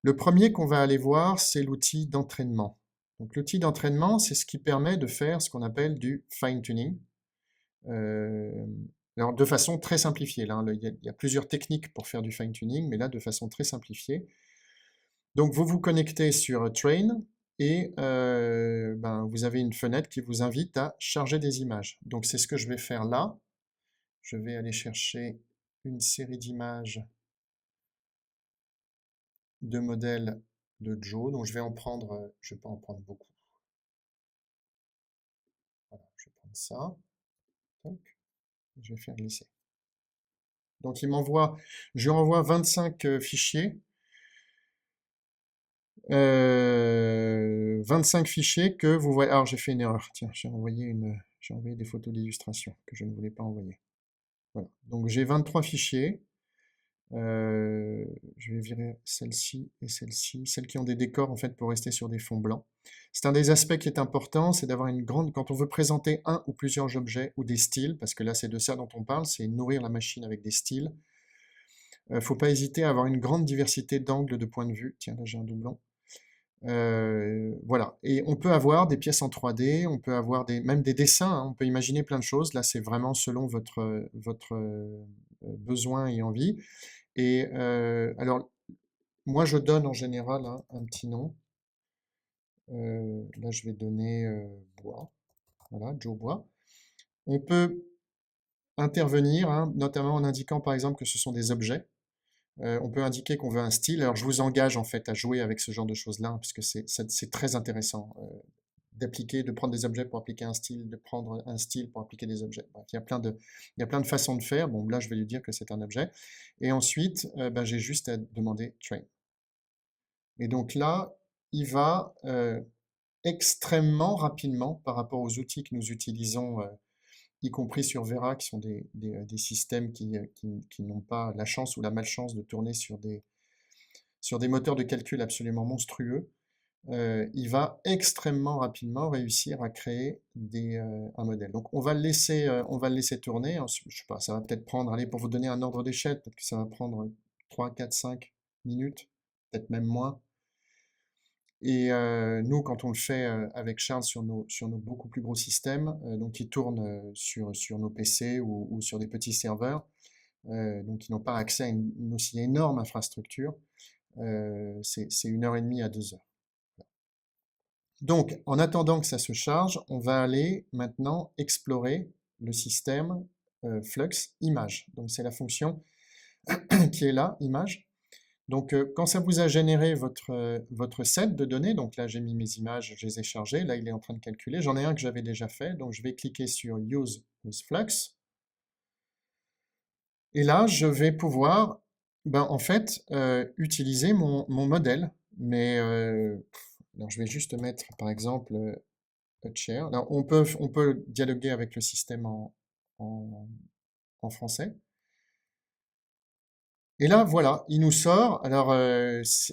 [SPEAKER 1] Le premier qu'on va aller voir, c'est l'outil d'entraînement. Donc l'outil d'entraînement, c'est ce qui permet de faire ce qu'on appelle du fine-tuning. Euh, alors de façon très simplifiée, là, il y a plusieurs techniques pour faire du fine-tuning, mais là de façon très simplifiée. Donc vous vous connectez sur Train et vous avez une fenêtre qui vous invite à charger des images. Donc c'est ce que je vais faire là. Je vais aller chercher une série d'images de modèles de Joe. Donc je vais en prendre, je vais pas en prendre beaucoup. Voilà, je vais prendre ça. Tac, je vais faire glisser. Donc il m'envoie, je lui envoie 25 fichiers. 25 fichiers que vous voyez. Alors j'ai fait une erreur. Tiens, j'ai envoyé des photos d'illustration que je ne voulais pas envoyer. Voilà. Donc j'ai 23 fichiers. Je vais virer celle-ci et celle-ci, celles qui ont des décors en fait pour rester sur des fonds blancs. C'est un des aspects qui est important, c'est d'avoir une grande, quand on veut présenter un ou plusieurs objets ou des styles, parce que là c'est de ça dont on parle, c'est nourrir la machine avec des styles. Faut pas hésiter à avoir une grande diversité d'angles, de points de vue. Tiens, là j'ai un doublon. Voilà. Et on peut avoir des pièces en 3D, on peut avoir même des dessins, hein, on peut imaginer plein de choses. Là, c'est vraiment selon votre besoin et envie. Et alors, moi, je donne en général un petit nom. Là, je vais donner Bois. Voilà, Joe Bois. On peut intervenir, hein, notamment en indiquant par exemple que ce sont des objets. On peut indiquer qu'on veut un style. Alors, je vous engage en fait à jouer avec ce genre de choses-là, hein, puisque c'est très intéressant d'appliquer, de prendre des objets pour appliquer un style, de prendre un style pour appliquer des objets. Bref, il y a plein de façons de faire. Bon, là, je vais lui dire que c'est un objet. Et ensuite, j'ai juste à demander train. Et donc là, il va extrêmement rapidement par rapport aux outils que nous utilisons, y compris sur Vera, qui sont des systèmes qui n'ont pas la chance ou la malchance de tourner sur des moteurs de calcul absolument monstrueux. Il va extrêmement rapidement réussir à créer un modèle. Donc on va le laisser tourner. Je sais pas, ça va peut-être prendre, allez, pour vous donner un ordre d'échelle, peut-être que ça va prendre 3, 4, 5 minutes, peut-être même moins. Et nous, quand on le fait avec Charles sur nos beaucoup plus gros systèmes, donc qui tournent sur nos PC ou sur des petits serveurs, donc qui n'ont pas accès à une aussi énorme infrastructure, c'est 1 heure et demie à 2 heures. Donc, en attendant que ça se charge, on va aller maintenant explorer le système Flux Image. Donc, c'est la fonction qui est là, Image. Donc, quand ça vous a généré votre set de données, donc là, j'ai mis mes images, je les ai chargées, là, il est en train de calculer. J'en ai un que j'avais déjà fait, donc je vais cliquer sur Use with Flux. Et là, je vais pouvoir, en fait, utiliser mon modèle. Mais alors, je vais juste mettre, par exemple, share. Alors, on peut dialoguer avec le système en français. Et là, voilà, il nous sort. Alors,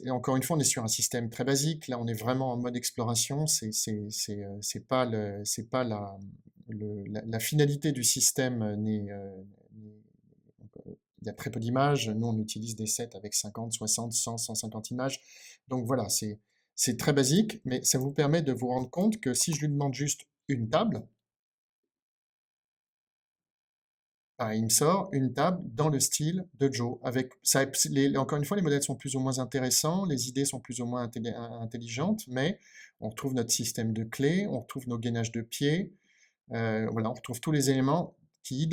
[SPEAKER 1] encore une fois, on est sur un système très basique. Là, on est vraiment en mode exploration. C'est pas la finalité du système il y a très peu d'images. Nous, on utilise des sets avec 50, 60, 100, 150 images. Donc voilà, c'est très basique, mais ça vous permet de vous rendre compte que si je lui demande juste une table, il me sort une table dans le style de Joe. Avec ça, encore une fois, les modèles sont plus ou moins intéressants, les idées sont plus ou moins intelligentes, mais on retrouve notre système de clés, on retrouve nos gainages de pieds, voilà, on retrouve tous les éléments qui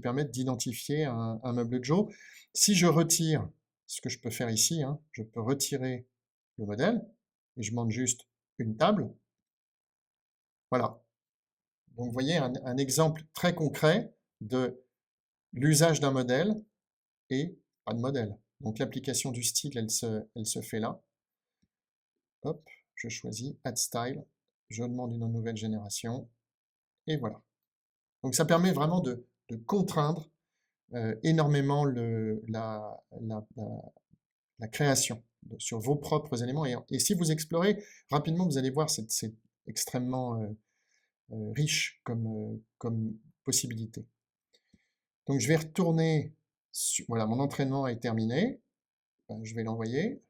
[SPEAKER 1] permettent d'identifier un meuble Joe. Si je retire, ce que je peux faire ici, hein, je peux retirer le modèle, et je demande juste une table. Voilà. Donc, vous voyez un exemple très concret de l'usage d'un modèle et pas de modèle. Donc l'application du style, elle se fait là. Hop, je choisis Add Style, je demande une nouvelle génération, et voilà. Donc ça permet vraiment de contraindre énormément la création sur vos propres éléments. Et si vous explorez, rapidement, vous allez voir, c'est extrêmement riche comme possibilité. Donc je vais retourner, voilà, mon entraînement est terminé. Je vais l'envoyer.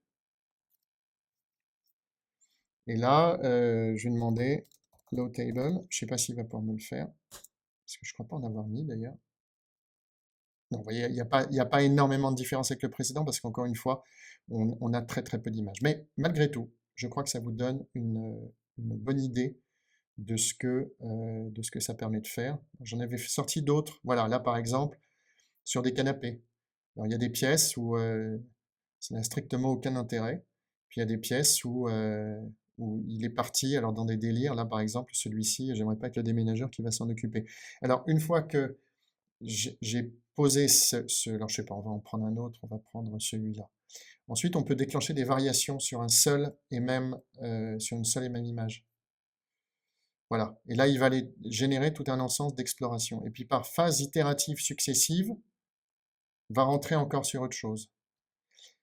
[SPEAKER 1] Et là, je vais demander load table. Je ne sais pas s'il va pouvoir me le faire. Parce que je ne crois pas en avoir mis d'ailleurs. Non, vous voyez, il n'y a pas énormément de différence avec le précédent parce qu'encore une fois, on a très très peu d'images. Mais malgré tout, je crois que ça vous donne une bonne idée de ce que ça permet de faire. J'en avais sorti d'autres. Voilà, là par exemple, sur des canapés. Alors, il y a des pièces où ça n'a strictement aucun intérêt. Puis il y a des pièces où il est parti, alors dans des délires, là par exemple, celui-ci, j'aimerais pas que le déménageur qui va s'en occuper. Alors une fois que j'ai posé alors je sais pas, on va en prendre un autre, on va prendre celui-là. Ensuite, on peut déclencher des variations sur un seul et même, sur une seule et même image. Voilà. Et là, il va aller générer tout un ensemble d'exploration. Et puis par phase itérative successive, va rentrer encore sur autre chose.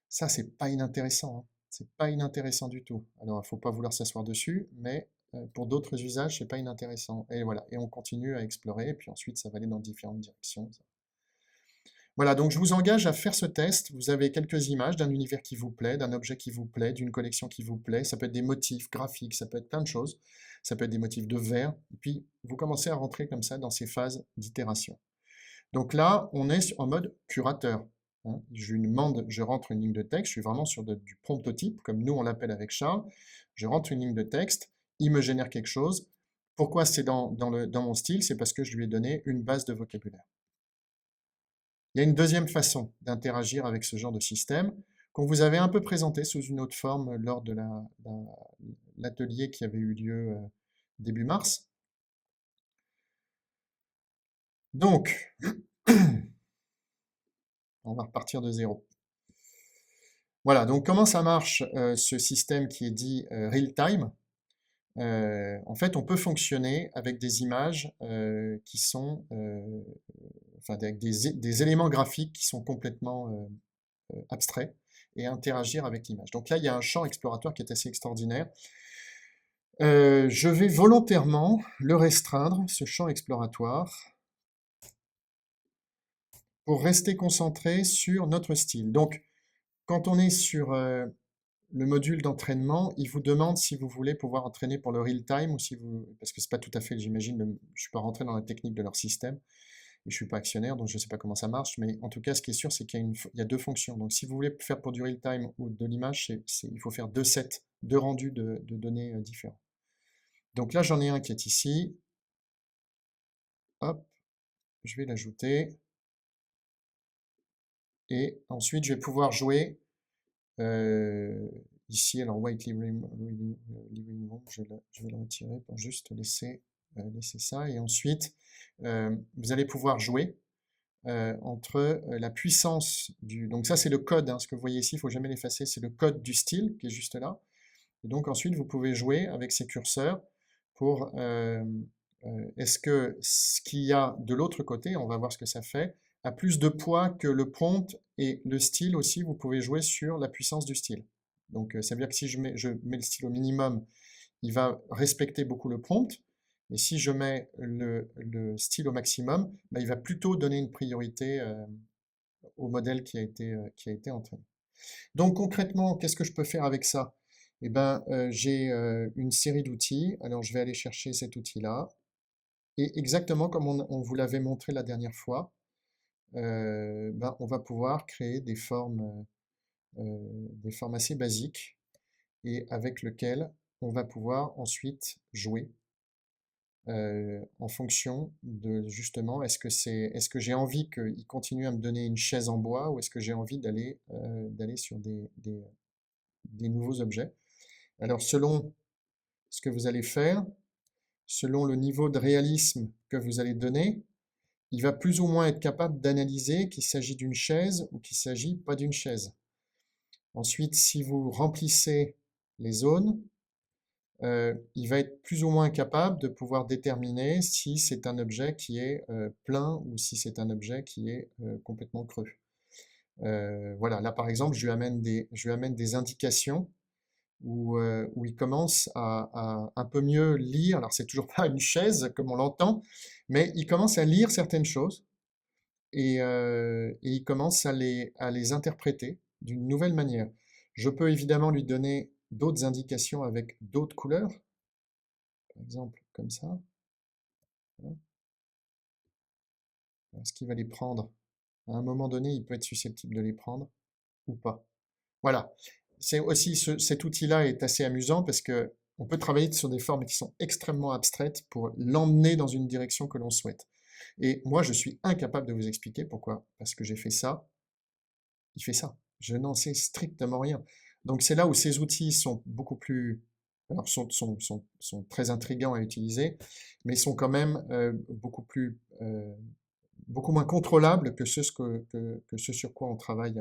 [SPEAKER 1] Ça, c'est pas inintéressant, hein. C'est pas inintéressant du tout. Alors, il ne faut pas vouloir s'asseoir dessus, mais pour d'autres usages, c'est pas inintéressant. Et voilà, et on continue à explorer, et puis ensuite, ça va aller dans différentes directions. Voilà, donc je vous engage à faire ce test. Vous avez quelques images d'un univers qui vous plaît, d'un objet qui vous plaît, d'une collection qui vous plaît. Ça peut être des motifs graphiques, ça peut être plein de choses. Ça peut être des motifs de verre. Et puis, vous commencez à rentrer comme ça dans ces phases d'itération. Donc là, on est en mode curateur, hein. Je rentre une ligne de texte, je suis vraiment sur du promptotype, comme nous on l'appelle avec Charles. Je rentre une ligne de texte, il me génère quelque chose. Pourquoi c'est dans mon style? C'est parce que je lui ai donné une base de vocabulaire. Il y a une deuxième façon d'interagir avec ce genre de système qu'on vous avait un peu présenté sous une autre forme lors de l'atelier qui avait eu lieu début mars. Donc, on va repartir de zéro. Voilà, donc comment ça marche ce système qui est dit real-time? En fait, on peut fonctionner avec des images qui sont, enfin, avec des éléments graphiques qui sont complètement abstraits et interagir avec l'image. Donc là, il y a un champ exploratoire qui est assez extraordinaire. Je vais volontairement le restreindre, ce champ exploratoire, pour rester concentré sur notre style. Donc, quand on est sur le module d'entraînement, il vous demande si vous voulez pouvoir entraîner pour le real time ou si vous, parce que c'est pas tout à fait, j'imagine, je ne suis pas rentré dans la technique de leur système et je suis pas actionnaire, donc je ne sais pas comment ça marche, mais en tout cas, ce qui est sûr, c'est qu'il y a deux fonctions. Donc, si vous voulez faire pour du real time ou de l'image, il faut faire deux sets, deux rendus de données différents. Donc là, j'en ai un qui est ici. Hop, je vais l'ajouter. Et ensuite, je vais pouvoir jouer ici. Alors, White Living Room, je vais le retirer pour juste laisser ça. Et ensuite, vous allez pouvoir jouer entre la puissance du... Donc ça, c'est le code, hein, ce que vous voyez ici, il ne faut jamais l'effacer, c'est le code du style qui est juste là. Et donc ensuite, vous pouvez jouer avec ces curseurs pour... est-ce que ce qu'il y a de l'autre côté, on va voir ce que ça fait, a plus de poids que le prompt et le style aussi, vous pouvez jouer sur la puissance du style. Donc ça veut dire que si je mets le style au minimum, il va respecter beaucoup le prompt. Et si je mets le style au maximum, bah, il va plutôt donner une priorité au modèle qui a été entraîné. Donc concrètement, qu'est-ce que je peux faire avec ça? Eh ben, j'ai une série d'outils. Alors je vais aller chercher cet outil-là. Et exactement comme on vous l'avait montré la dernière fois, ben, on va pouvoir créer des formes assez basiques et avec lesquelles on va pouvoir ensuite jouer en fonction de justement est-ce que j'ai envie qu'il continue à me donner une chaise en bois ou est-ce que j'ai envie d'aller sur des nouveaux objets. Alors selon ce que vous allez faire, selon le niveau de réalisme que vous allez donner, il va plus ou moins être capable d'analyser qu'il s'agit d'une chaise ou qu'il ne s'agit pas d'une chaise. Ensuite, si vous remplissez les zones, il va être plus ou moins capable de pouvoir déterminer si c'est un objet qui est plein ou si c'est un objet qui est complètement creux. Voilà, là par exemple, je lui amène des indications où il commence à un peu mieux lire. Alors c'est toujours pas une chaise comme on l'entend, mais il commence à lire certaines choses et il commence à les interpréter d'une nouvelle manière. Je peux évidemment lui donner d'autres indications avec d'autres couleurs, par exemple comme ça. Voilà. Est-ce qu'il va les prendre? À un moment donné, il peut être susceptible de les prendre ou pas. Voilà. C'est aussi cet outil-là est assez amusant parce que on peut travailler sur des formes qui sont extrêmement abstraites pour l'emmener dans une direction que l'on souhaite. Et moi, je suis incapable de vous expliquer pourquoi. Parce que j'ai fait ça, il fait ça. Je n'en sais strictement rien. Donc c'est là où ces outils sont beaucoup plus, alors sont très intrigants à utiliser, mais sont quand même beaucoup moins contrôlables que ce sur quoi on travaille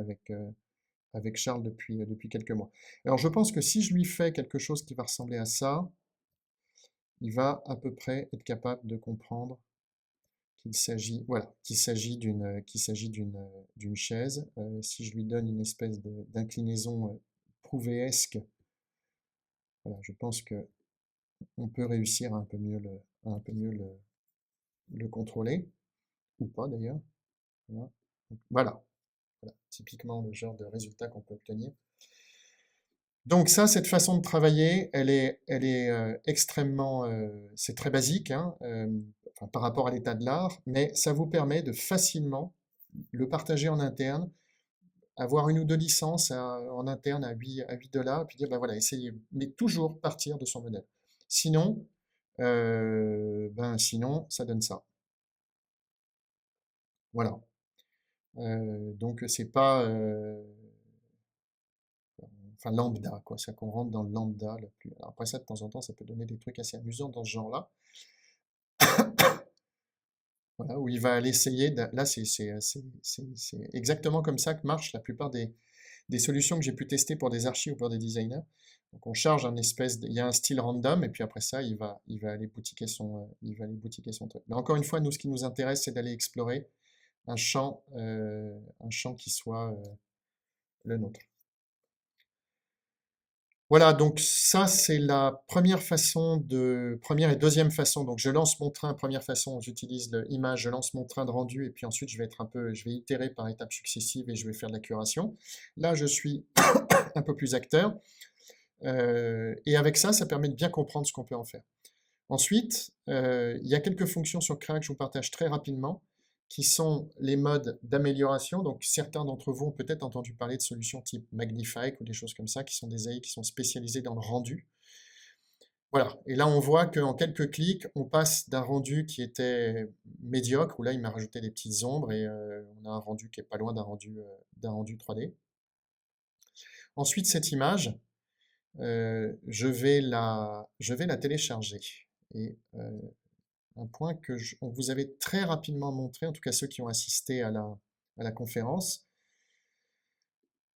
[SPEAKER 1] avec Charles depuis quelques mois. Alors je pense que si je lui fais quelque chose qui va ressembler à ça, il va à peu près être capable de comprendre qu'il s'agit, voilà, d'une chaise. Si je lui donne une espèce d'inclinaison prouvéesque, voilà, je pense que on peut réussir à un peu mieux le contrôler, ou pas d'ailleurs. Voilà. Donc, voilà, typiquement le genre de résultat qu'on peut obtenir. Donc ça, cette façon de travailler, elle est extrêmement, c'est très basique, hein, enfin, par rapport à l'état de l'art, mais ça vous permet de facilement le partager en interne, avoir une ou deux licences en interne à 8 $, et puis dire, ben voilà, essayez, mais toujours partir de son modèle. Sinon, sinon, ça donne ça. Voilà. Donc c'est pas, enfin lambda, quoi, c'est qu'on rentre dans le lambda. Alors après ça, de temps en temps, ça peut donner des trucs assez amusants dans ce genre-là. Voilà, où il va aller essayer, là c'est exactement comme ça que marchent la plupart des solutions que j'ai pu tester pour des archis ou pour des designers. Donc on charge il y a un style random, et puis après ça, il va aller boutiquer son truc. Mais encore une fois, nous, ce qui nous intéresse, c'est d'aller explorer un champ qui soit le nôtre. Voilà, donc ça c'est la première et deuxième façon. Donc je lance mon train, première façon, j'utilise l'image, je lance mon train de rendu et puis ensuite je vais itérer par étapes successives et je vais faire de la curation. Là je suis un peu plus acteur et avec ça, ça permet de bien comprendre ce qu'on peut en faire. Ensuite, il y a quelques fonctions sur Crack que je vous partage très rapidement, qui sont les modes d'amélioration. Donc certains d'entre vous ont peut-être entendu parler de solutions type Magnifique ou des choses comme ça, qui sont des AI qui sont spécialisées dans le rendu. Voilà. Et là, on voit qu'en quelques clics, on passe d'un rendu qui était médiocre, où là, il m'a rajouté des petites ombres, et on a un rendu qui est pas loin d'un rendu 3D. Ensuite, cette image, je vais la télécharger. Et un point que on vous avait très rapidement montré, en tout cas ceux qui ont assisté à la conférence,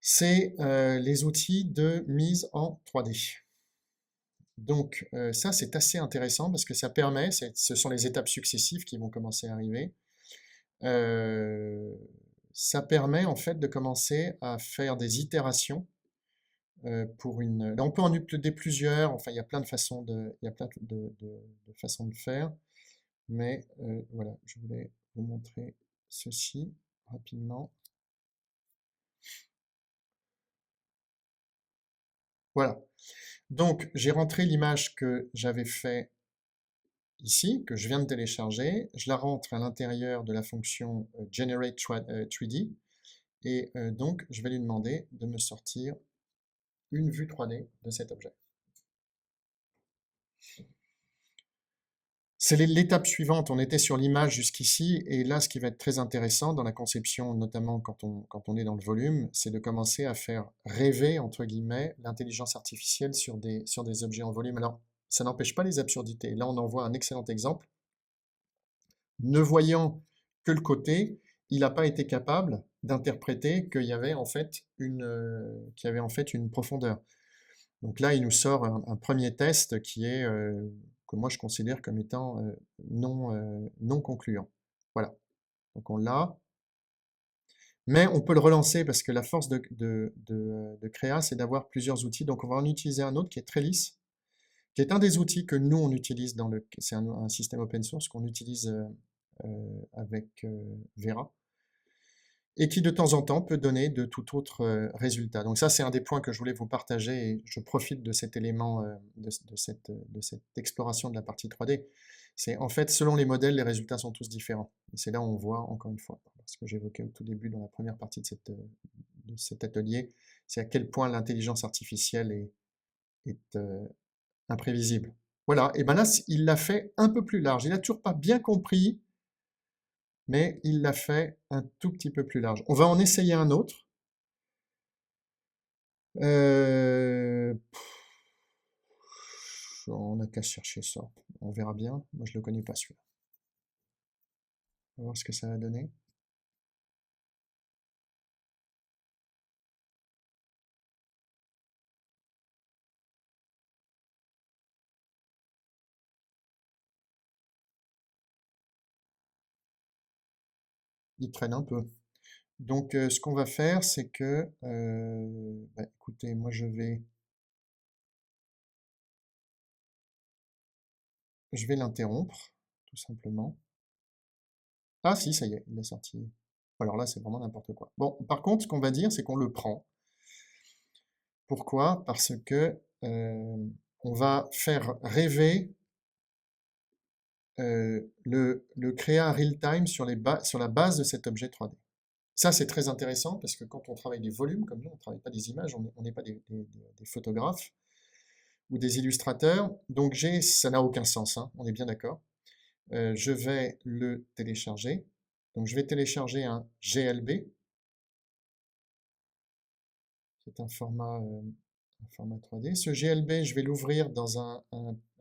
[SPEAKER 1] c'est les outils de mise en 3D. Donc ça, c'est assez intéressant parce que ça permet, ce sont les étapes successives qui vont commencer à arriver, ça permet en fait de commencer à faire des itérations pour une... Là, on peut en uploader plusieurs, enfin il y a plein de façons il y a plein de façons de faire, mais voilà, je voulais vous montrer ceci rapidement. Voilà. Donc, j'ai rentré l'image que j'avais fait ici, que je viens de télécharger. Je la rentre à l'intérieur de la fonction Generate 3D. Et donc, je vais lui demander de me sortir une vue 3D de cet objet. C'est l'étape suivante. On était sur l'image jusqu'ici. Et là, ce qui va être très intéressant dans la conception, notamment quand on est dans le volume, c'est de commencer à faire rêver, entre guillemets, l'intelligence artificielle sur des objets en volume. Alors, ça n'empêche pas les absurdités. Là, on en voit un excellent exemple. Ne voyant que le côté, il n'a pas été capable d'interpréter qu'il y avait en fait une profondeur. Donc là, il nous sort un premier test qui est que moi je considère comme étant non concluant. Voilà. Donc on l'a. Mais on peut le relancer parce que la force de Créa, c'est d'avoir plusieurs outils. Donc on va en utiliser un autre qui est Trellis, qui est un des outils que nous on utilise c'est un système open source qu'on utilise avec Vera, et qui de temps en temps peut donner de tout autre résultat. Donc ça, c'est un des points que je voulais vous partager, et je profite de cet élément, de cette exploration de la partie 3D. C'est en fait, selon les modèles, les résultats sont tous différents. Et c'est là où on voit, encore une fois, ce que j'évoquais au tout début dans la première partie de cet atelier, c'est à quel point l'intelligence artificielle est imprévisible. Voilà, et bien là, il l'a fait un peu plus large. Il n'a toujours pas bien compris, mais il l'a fait un tout petit peu plus large. On va en essayer un autre. On n'a qu'à chercher ça. On verra bien. Moi, je ne le connais pas celui-là. On va voir ce que ça va donner. Il traîne un peu. Donc, ce qu'on va faire, c'est que, écoutez, moi, je vais l'interrompre, tout simplement. Ah, si, ça y est, il est sorti. Alors là, c'est vraiment n'importe quoi. Bon, par contre, ce qu'on va dire, c'est qu'on le prend. Pourquoi? Parce que on va faire rêver le créa real-time sur la base de cet objet 3D. Ça, c'est très intéressant parce que quand on travaille des volumes, comme nous, on ne travaille pas des images, on n'est pas des photographes ou des illustrateurs. Donc, ça n'a aucun sens, hein, on est bien d'accord. Je vais le télécharger. Donc, je vais télécharger un GLB, qui est un format 3D. Ce GLB, je vais l'ouvrir dans un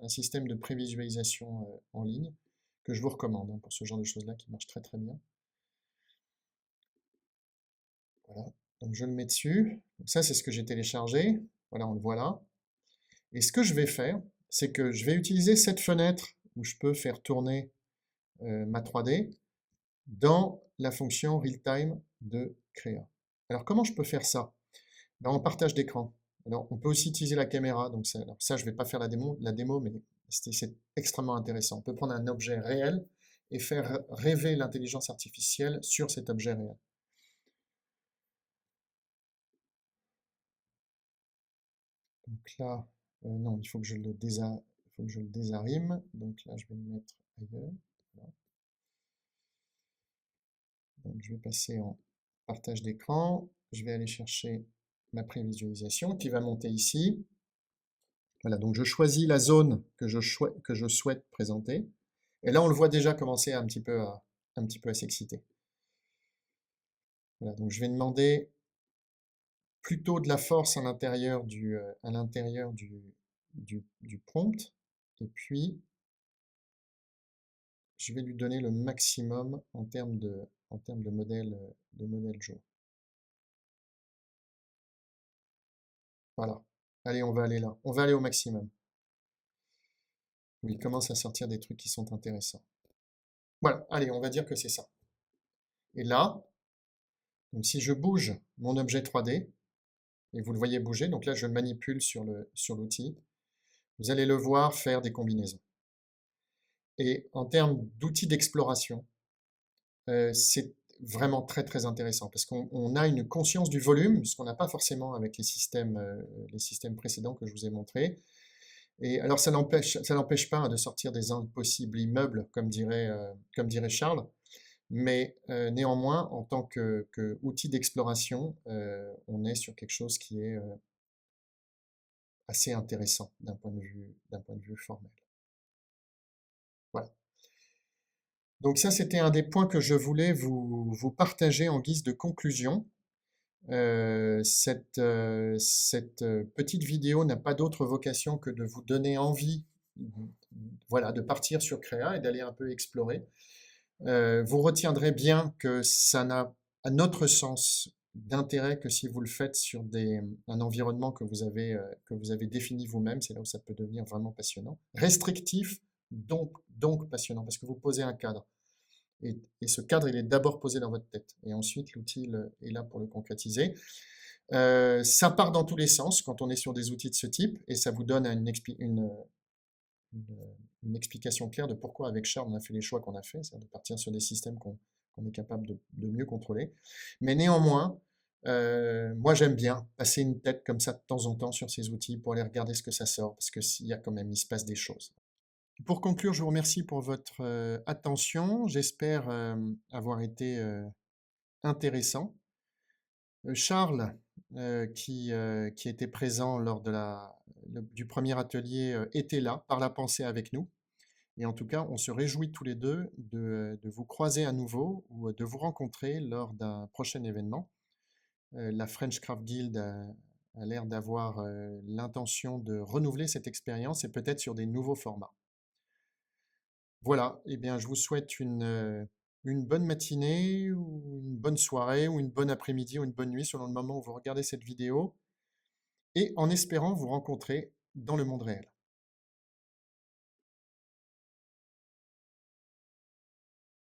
[SPEAKER 1] système de prévisualisation en ligne que je vous recommande pour ce genre de choses-là qui marche très très bien. Voilà, donc je le mets dessus. Donc ça, c'est ce que j'ai téléchargé. Voilà, on le voit là. Et ce que je vais faire, c'est que je vais utiliser cette fenêtre où je peux faire tourner ma 3D dans la fonction real-time de Créa. Alors, comment je peux faire ça? En partage d'écran. Alors, on peut aussi utiliser la caméra. Donc ça je ne vais pas faire la démo, mais c'est extrêmement intéressant. On peut prendre un objet réel et faire rêver l'intelligence artificielle sur cet objet réel. Donc là, non, il faut que je le désarime. Donc là, je vais le mettre ailleurs. Voilà. Donc je vais passer en partage d'écran. Je vais aller chercher ma prévisualisation qui va monter ici. Voilà, donc je choisis la zone que que je souhaite présenter. Et là, on le voit déjà commencer un petit peu à s'exciter. Voilà, donc je vais demander plutôt de la force à l'intérieur du prompt. Et puis, je vais lui donner le maximum en termes de modèle jour. Voilà. Allez, on va aller là. On va aller au maximum. Oui, il commence à sortir des trucs qui sont intéressants. Voilà, allez, on va dire que c'est ça. Et là, donc si je bouge mon objet 3D, et vous le voyez bouger, donc là je manipule sur l'outil, vous allez le voir faire des combinaisons. Et en termes d'outils d'exploration, c'est vraiment très très intéressant parce qu'on a une conscience du volume, ce qu'on n'a pas forcément avec les systèmes précédents que je vous ai montrés. Et alors ça n'empêche pas, hein, de sortir des impossibles immeubles, comme dirait Charles, mais néanmoins, en tant que outil d'exploration, on est sur quelque chose qui est assez intéressant d'un point de vue formel. Voilà. Donc ça, c'était un des points que je voulais vous partager en guise de conclusion. Cette petite vidéo n'a pas d'autre vocation que de vous donner envie, voilà, de partir sur Créa et d'aller un peu explorer. Vous retiendrez bien que ça n'a, à notre sens, d'intérêt que si vous le faites sur un environnement que vous avez défini vous-même. C'est là où ça peut devenir vraiment passionnant. Restrictif, donc passionnant, parce que vous posez un cadre. Et ce cadre, il est d'abord posé dans votre tête. Et ensuite, l'outil est là pour le concrétiser. Ça part dans tous les sens quand on est sur des outils de ce type, et ça vous donne une explication claire de pourquoi avec Charles on a fait les choix qu'on a fait, c'est-à-dire de partir sur des systèmes qu'on est capable de mieux contrôler. Mais néanmoins, moi j'aime bien passer une tête comme ça de temps en temps sur ces outils pour aller regarder ce que ça sort, parce que s'il y a quand même, il se passe des choses. Pour conclure, je vous remercie pour votre attention. J'espère avoir été intéressant. Charles, qui était présent lors du premier atelier, était là, par la pensée avec nous. Et en tout cas, on se réjouit tous les deux de vous croiser à nouveau ou de vous rencontrer lors d'un prochain événement. La French Craft Guild a l'air d'avoir l'intention de renouveler cette expérience et peut-être sur des nouveaux formats. Voilà, eh bien, je vous souhaite une bonne matinée, ou une bonne soirée, ou une bonne après-midi, ou une bonne nuit, selon le moment où vous regardez cette vidéo, et en espérant vous rencontrer dans le monde réel.